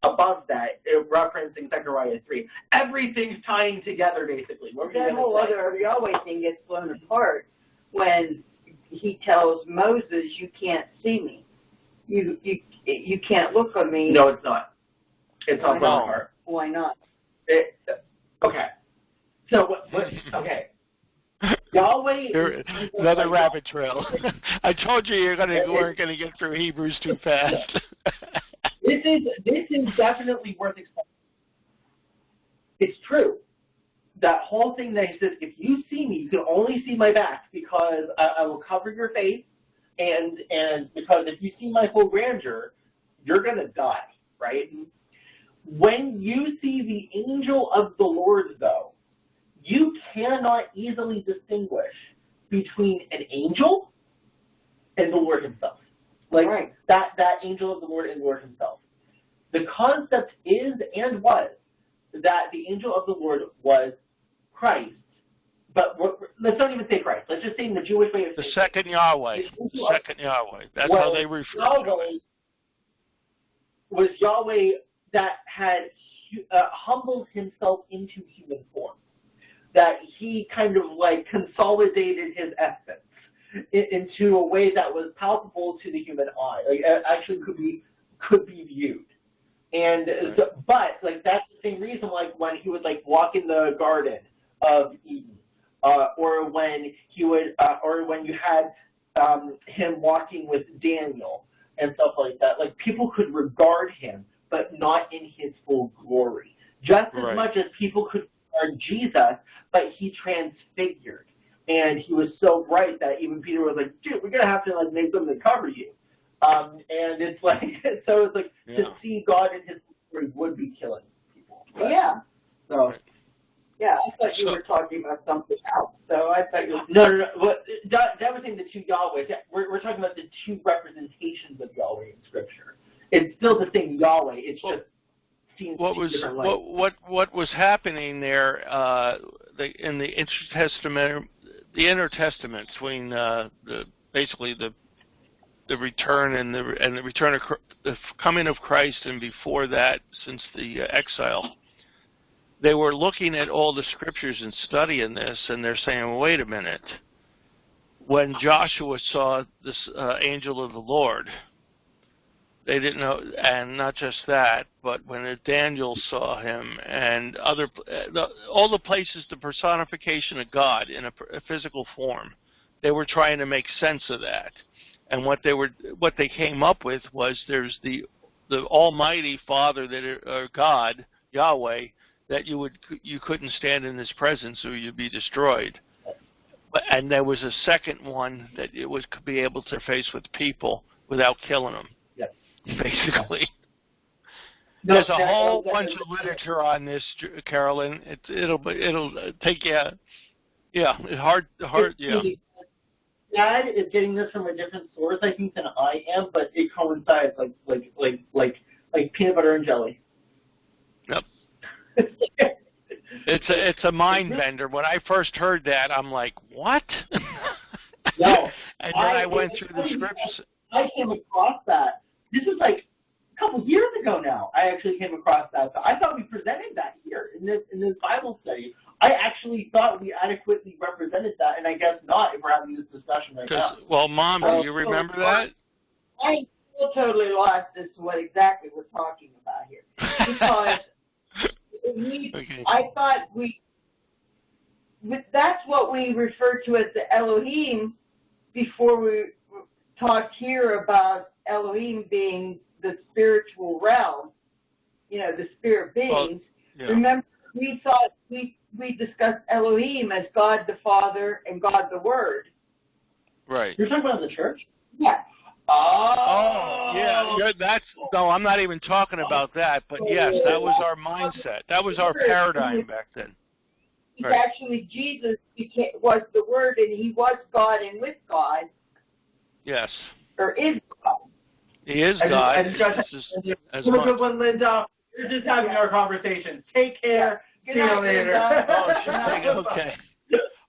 above that, referencing Zechariah 3. Everything's tying together, basically. That whole other Yahweh thing gets blown apart when he tells Moses, "You can't see me. You can't look on me." No, it's not. It's not blown apart. Why not? Okay. So what? Okay. Yahweh. Another rabbit trail. I told you weren't going to get through Hebrews too fast. This is definitely worth explaining. It's true. That whole thing that he says, if you see me, you can only see my back because I will cover your face, and because if you see my full grandeur, you're going to die, right? When you see the angel of the Lord, though, you cannot easily distinguish between an angel and the Lord himself. Like, that angel of the Lord and Lord himself. The concept is and was that the angel of the Lord was Christ. But let's not even say Christ. Let's just say in the Jewish way of saying the second Yahweh. Second Yahweh. That's how they refer to it. Was Yahweh that had humbled himself into human form. That he kind of like consolidated his essence into a way that was palpable to the human eye. Like, actually could be viewed. And but like that's the same reason like when he would like walk in the Garden of Eden, or when he would, or when you had him walking with Daniel and stuff like that. Like people could regard him, but not in his full glory. Just as much as people could regard Jesus, but he transfigured. And he was so bright that even Peter was like, dude, we're going to have to like make something to cover you. And it's like, so it's like to see God in his glory would be killing people. Right? Yeah. So. Yeah, I thought you were talking about something else. So I thought you were... No. Well, that was in the two Yahwehs. We're talking about the two representations of Yahweh in Scripture. It's still the same Yahweh. It's just seen different light. What was happening there in the intertestament between basically the return and the return of the coming of Christ, and before that, since the exile. They were looking at all the scriptures and studying this, and they're saying, well, wait a minute. When Joshua saw this angel of the Lord, they didn't know, and not just that, but when Daniel saw him and all the places, the personification of God in a physical form, they were trying to make sense of that. And what they came up with was there's the Almighty Father, or God, Yahweh, that you couldn't stand in his presence or you'd be destroyed. And there was a second one that it could be able to face with people without killing them. Yes. Basically. There's a whole bunch of literature on this, Carolyn. It'll take you. Yeah, hard. Yeah. Dad is getting this from a different source, I think, than I am, but it coincides like peanut butter and jelly. Yep. It's a mind bender. When I first heard that, I'm like, what? No. And then I went through the scripts. I came across that. This was like a couple years ago now. I actually came across that. So I thought we presented that here in this Bible study. I actually thought we adequately represented that, and I guess not if we're having this discussion right now. Well, Mom, do you remember that? I still totally lost as to what exactly we're talking about here. Because I thought that's what we refer to as the Elohim before we talked here about Elohim being the spiritual realm, the spirit beings. Well, yeah. Remember, we discussed Elohim as God the Father and God the Word. Right. You're talking about the church? Yeah. Oh, yeah. No, I'm not even talking about that. But yes, that was our mindset. That was our paradigm back then. It's Right. actually Jesus was the Word, and he was God and with God, Yes. or is God. He is God. As much. Good one, Linda. We're just having our conversation. Take care. Good See you night, later. Linda. Oh, she's thinking, okay.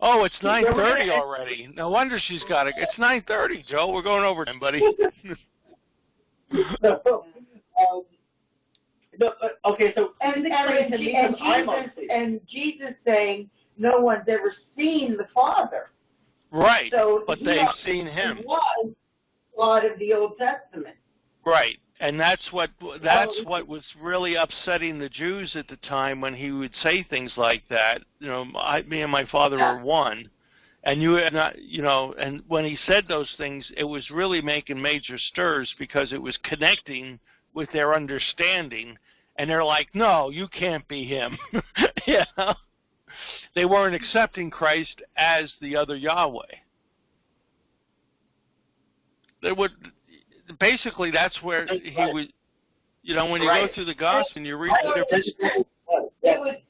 Oh, it's 9:30 already. No wonder she's got it. It's 9:30, Joe. We're going over time, buddy. Okay, so and Jesus saying, no one's ever seen the Father. Right, So but they've seen him. He was God of the Old Testament. Right, and that's what was really upsetting the Jews at the time when he would say things like that. You know, me and my father are one, and and when he said those things, it was really making major stirs because it was connecting with their understanding, and they're like, "No, you can't be him." You know? They weren't accepting Christ as the other Yahweh. They would. Basically, that's where he was. You know, when you go through the gospel and you read the different.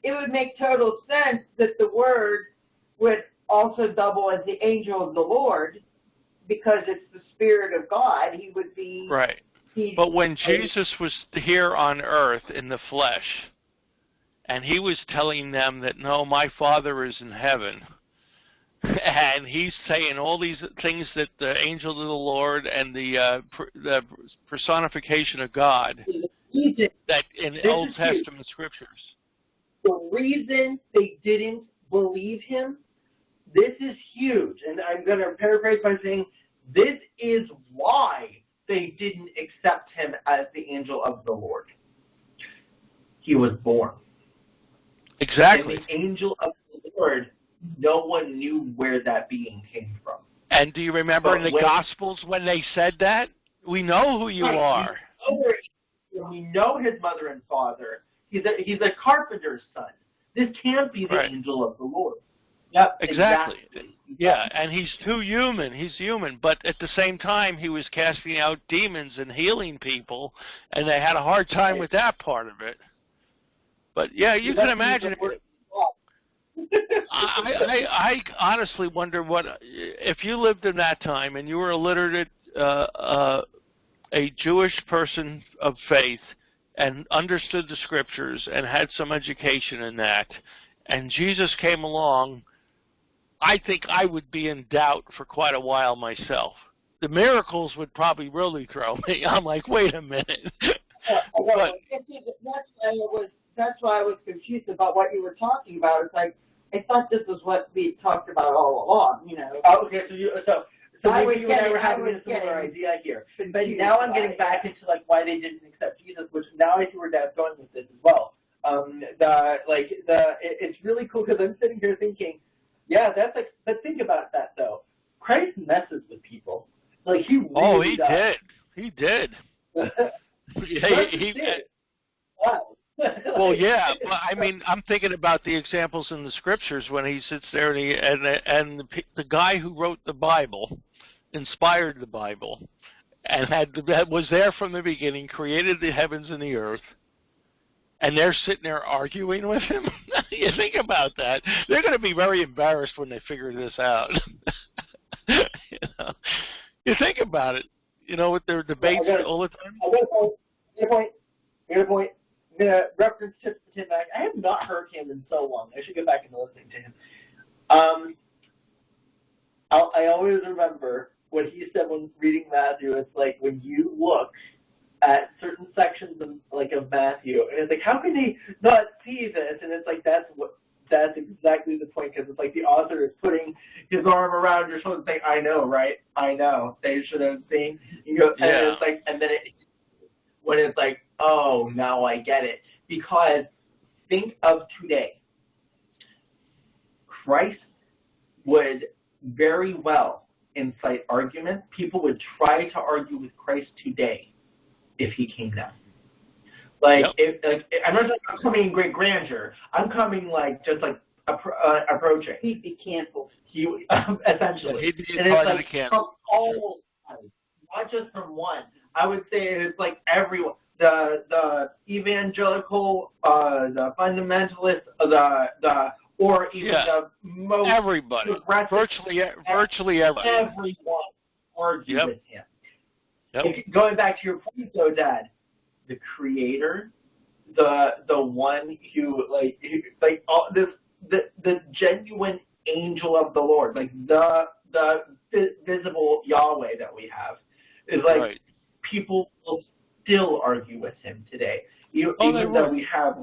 It would make total sense that the Word would also double as the angel of the Lord, because it's the Spirit of God. He would be right. But when Jesus was here on earth in the flesh, and he was telling them that, no, my Father is in heaven, and he's saying all these things that the angel of the Lord and the personification of God that in Old Testament scriptures. The reason they didn't believe him, this is huge, and I'm going to paraphrase by saying this is why they didn't accept him as the angel of the Lord. He was born. Exactly. And the angel of the Lord, no one knew where that being came from. And do you remember in the Gospels when they said that? We know who you are. We know his mother and father. He's a carpenter's son. This can't be the angel of the Lord. Yep, exactly. Yeah, and he's too human. He's human. But at the same time, he was casting out demons and healing people, and they had a hard time with that part of it. But, yeah, you can imagine. I honestly wonder what, if you lived in that time and you were a literate, a Jewish person of faith and understood the scriptures and had some education in that, and Jesus came along, I think I would be in doubt for quite a while myself. The miracles would probably really throw me. I'm like, wait a minute. That's why I was confused about what you were talking about. It's like, I thought this was what we talked about all along, you know. Oh, okay, so maybe you and I were having a similar idea here. But now I'm getting back into like why they didn't accept Jesus, which now I see where Dad's going with this as well. It's really cool because I'm sitting here thinking, yeah, that's like. But think about that though. Christ messes with people. Like he really does. He did. He did. Wow. Well, yeah, but I mean, I'm thinking about the examples in the scriptures when he sits there and the guy who wrote the Bible, inspired the Bible, and that was there from the beginning, created the heavens and the earth, and they're sitting there arguing with him. You think about that; they're going to be very embarrassed when they figure this out. You think about it. You know, with their debates all the time. Good point. I'm going to reference Tim Mack. I have not heard him in so long. I should get back into listening to him. I always remember what he said when reading Matthew. It's like when you look at certain sections of Matthew, and it's like, how can they not see this? And it's like that's exactly the point, because it's like the author is putting his arm around your shoulder and saying, I know, right? I know. They should have seen. You go, and it's like, and then when it's like, oh, now I get it. Because think of today. Christ would very well incite arguments. People would try to argue with Christ today if he came down. I'm not coming in great grandeur. I'm coming just like approaching. He'd be canceled. He essentially. He'd be And it's called like to cancel. from all sides, not just from one. I would say it's like everyone. The evangelical, the fundamentalist, or even the most everybody, virtually everybody. Everyone argued with him. Yep. Going back to your point, though, Dad, the Creator, the one who the genuine angel of the Lord, like the visible Yahweh that we have, is like people will still argue with him today, even though we have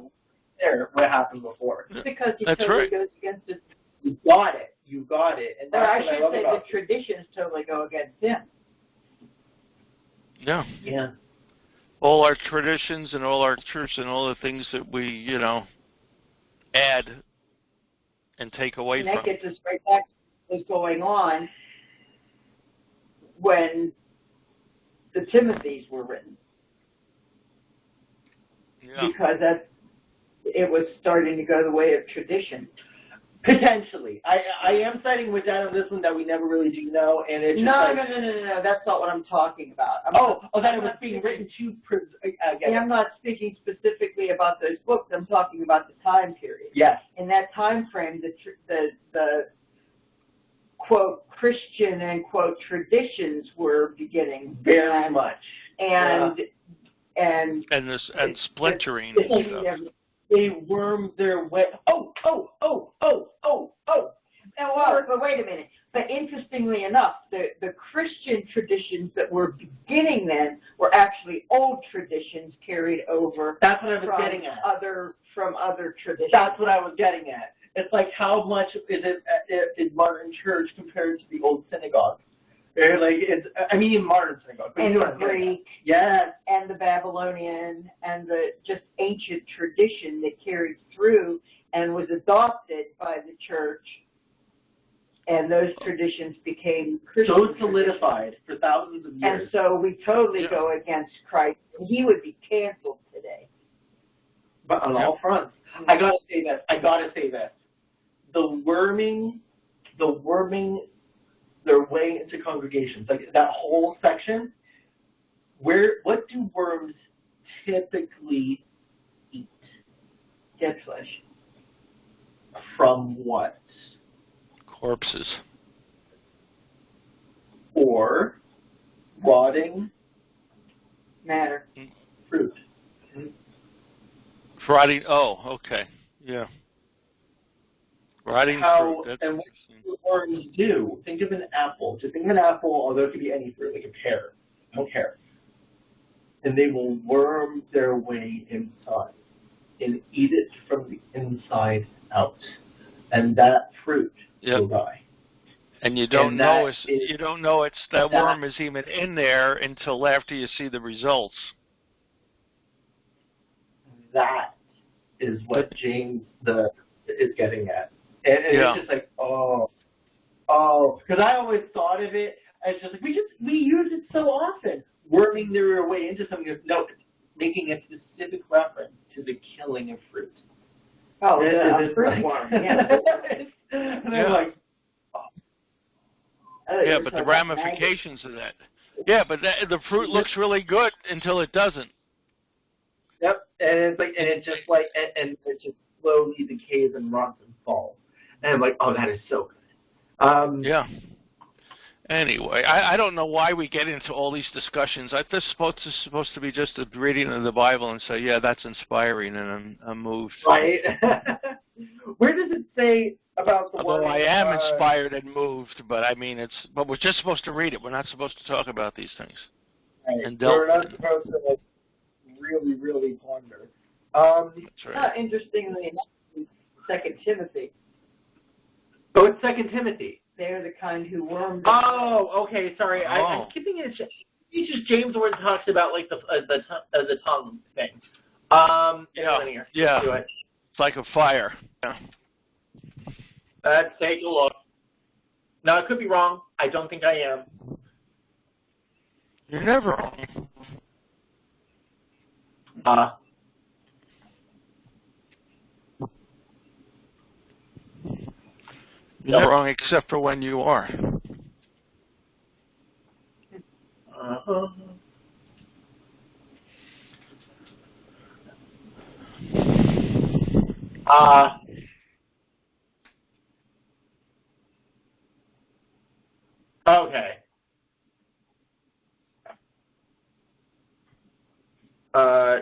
what happened before. Just because he That's totally right. goes against it. You got it. And But that's I should say about the traditions totally go against him. Yeah. All our traditions and all our church and all the things that we, add and take away And from. that gets us right back to what was going on when the Timothys were written. Yeah. Because it was starting to go the way of tradition. Potentially. I am siding with Dad on this one that we never really do know, and it's just No. That's not what I'm talking about. That it was being written to. I'm not speaking specifically about those books. I'm talking about the time period. Yes. In that time frame, the quote Christian and quote traditions were beginning Very much. And splintering and stuff. They wormed their way. Oh. But wait a minute. But interestingly enough, the Christian traditions that were beginning then were actually old traditions carried over. That's what I was getting at. From other traditions. That's what I was getting at. It's like how much is it in modern church compared to the old synagogue? Modern synagogue. And the Greek, yes, and the Babylonian, and the just ancient tradition that carried through and was adopted by the church, and those traditions became Christian. So solidified for thousands of years. And so we totally go against Christ. He would be canceled today. But on all fronts. I gotta say this. The worming their way into congregations, like that whole section. What do worms typically eat? Dead flesh. From what? Corpses. Or rotting matter. Fruit. Rotting. Oh, okay. Yeah. Rotting fruit. That's and what do worms do? Think of an apple. Just think of an apple, although it could be any fruit, like a pear. I don't care. And they will worm their way inside and eat it from the inside out. And that fruit will die. And you don't know that worm is even in there until after you see the results. That is what James is getting at. And it's just like, because I always thought of it as just like, we use it so often, worming their way into something. No, it's making a specific reference to the killing of fruit. Oh, the fruit worm, yeah. And I'm like, but the ramifications of that. Yeah, but the fruit looks really good until it doesn't. Yep, and it's like, and it just like, and it just slowly decays and rots and falls. And I'm like, oh, that is so good. Yeah. Anyway, I don't know why we get into all these discussions. This is supposed to be just a reading of the Bible and say, yeah, that's inspiring, and I'm moved. Right. Where does it say about the Although I am inspired and moved, but I mean, but we're just supposed to read it. We're not supposed to talk about these things. Right. And we're not supposed to really, really ponder. That's right. Interestingly enough, 2 Timothy. Oh, it's 2 Timothy. They're the kind who wormed. Oh, okay. Sorry, I'm keeping it. It's just James where it talks about like the tongue thing. Linear. Yeah. Do it. It's like a fire. Yeah. Let's take a look. Now, I could be wrong. I don't think I am. You're never wrong. You're not wrong except for when you are. Uh-huh. Okay.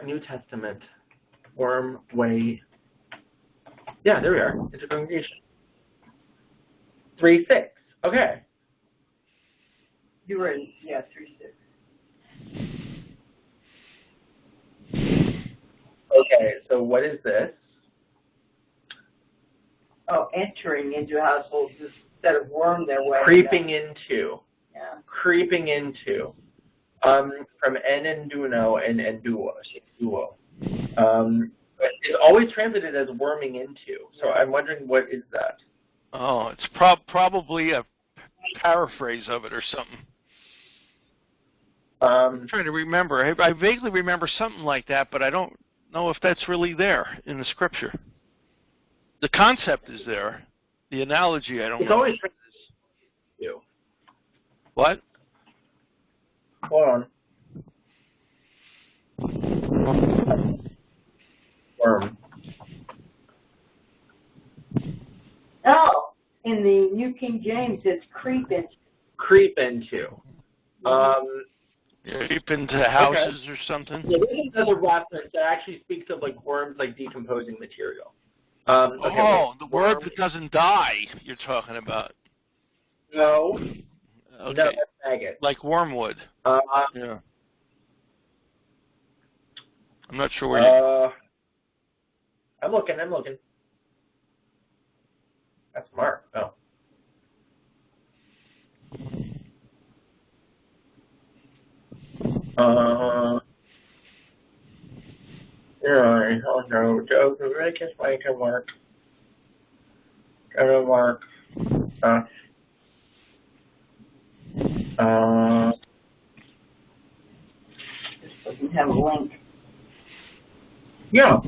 New Testament. Worm, way. Yeah, there we are. Intercongregation. 3:6. Okay. You were in, 3:6. Okay, so what is this? Oh, entering into households instead of worm their way. Creeping into. Yeah. Creeping into. From enduno and enduo. It's always translated as worming into. So I'm wondering, what is that? Oh, it's probably a paraphrase of it or something. I'm trying to remember. I vaguely remember something like that, but I don't know if that's really there in the scripture. The concept is there. The analogy, I don't know. It's always translated as you. What? Hold on. Worm. Oh, in the New King James, it's creep into. Creep into. Creep into houses or something? Yeah, this is another reference that actually speaks of like worms like decomposing material. The word that doesn't die you're talking about. No. Okay. No, that's maggot. Like wormwood. Yeah. I'm not sure where you... I'm looking. That's Mark. Oh. Yeah, oh no, Joe, I guess make it work. Go to Mark. This doesn't have a link. Yeah.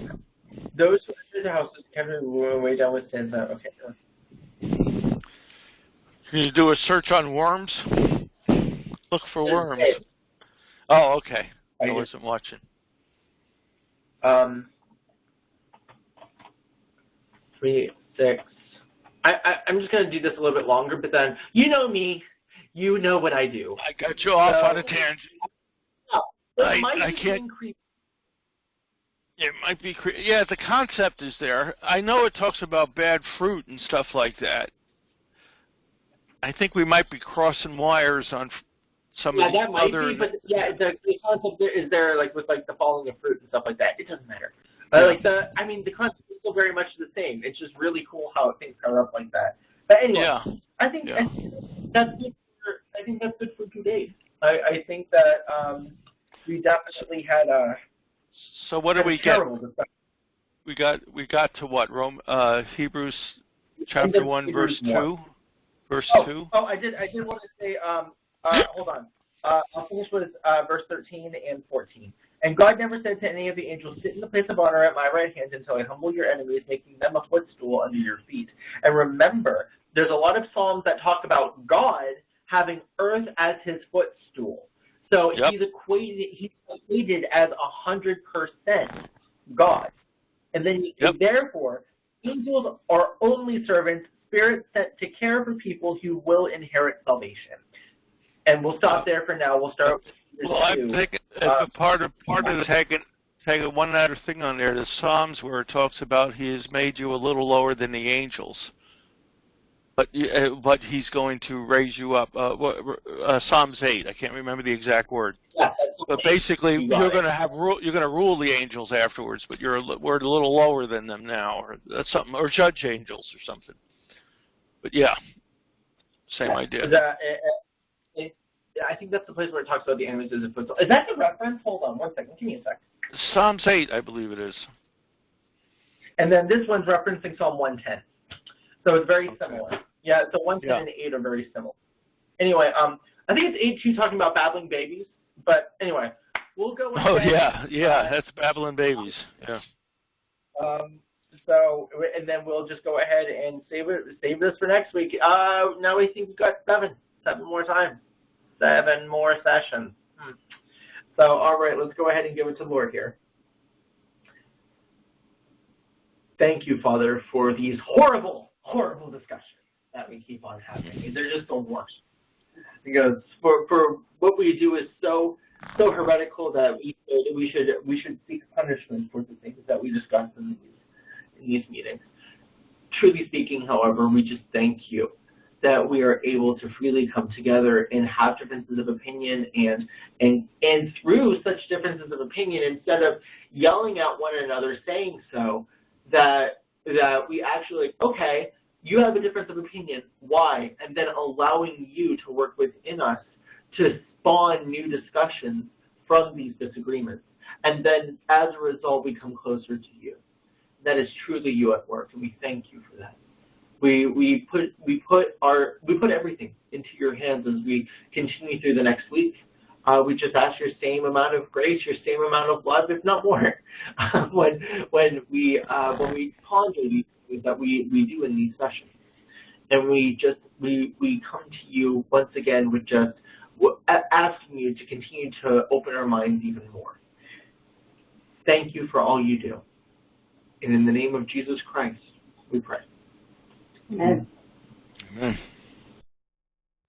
Those who enter the houses can be way down with sins. Okay. Can you do a search on worms? Look for worms. Oh, okay. I wasn't watching. 3, 6. I'm just going to do this a little bit longer, but then, you know me. You know what I do. I got you off on a tangent. I can't... It might be... Yeah, the concept is there. I know it talks about bad fruit and stuff like that. I think we might be crossing wires on some of the that might other... be, but the concept is there, like with like the falling of fruit and stuff like that. It doesn't matter. The concept is still very much the same. It's just really cool how things come up like that. But anyway, I think that's good. I think that's good for 2 days. I think that we definitely had a... So what do we get? We got to what? Hebrews chapter 1, verse 2? Verse 2? Oh, I did want to say, hold on. I'll finish with verse 13 and 14. And God never said to any of the angels, sit in the place of honor at my right hand until I humble your enemies, making them a footstool under your feet. And remember, there's a lot of Psalms that talk about God having earth as his footstool. So he's equated as 100% God. And then therefore, angels are only servants, spirits sent to care for people who will inherit salvation. And we'll stop there for now. We'll start with I'm thinking part of the taking one other thing on there, the Psalms where it talks about he has made you a little lower than the angels. But he's going to raise you up. Psalms 8. I can't remember the exact word. Yeah, but basically, you're going to rule the angels afterwards. But we're a little lower than them now, or that's something, or judge angels or something. But same idea. I think that's the place where it talks about the enemies as a footstool. Is that the reference? Hold on 1 second. Give me a sec. Psalms 8, I believe it is. And then this one's referencing Psalm 110. So it's very similar. Yeah, so 110 and 8 are very similar. Anyway, I think it's 8-2 talking about babbling babies. But anyway, we'll go with that's babbling babies. Yeah. and then we'll just go ahead and save this for next week. Now we think we've got seven more times, 7 more sessions. So, all right, let's go ahead and give it to Lord here. Thank you, Father, for these horrible, horrible discussions that we keep on having. They're just the worst. Because for what we do is so heretical that we should seek punishment for the things that we discuss in these meetings. Truly speaking, however, we just thank you that we are able to freely come together and have differences of opinion, and through such differences of opinion, instead of yelling at one another, saying so, that we actually, okay, you have a difference of opinion, why? And then allowing you to work within us to spawn new discussions from these disagreements. And then as a result, we come closer to you. That is truly you at work, and we thank you for that. We put everything into your hands as we continue through the next week. We just ask your same amount of grace, your same amount of love, if not more, when we ponder these things that we do in these sessions. And we come to you once again with just asking you to continue to open our minds even more. Thank you for all you do. And in the name of Jesus Christ, we pray. Amen. Amen.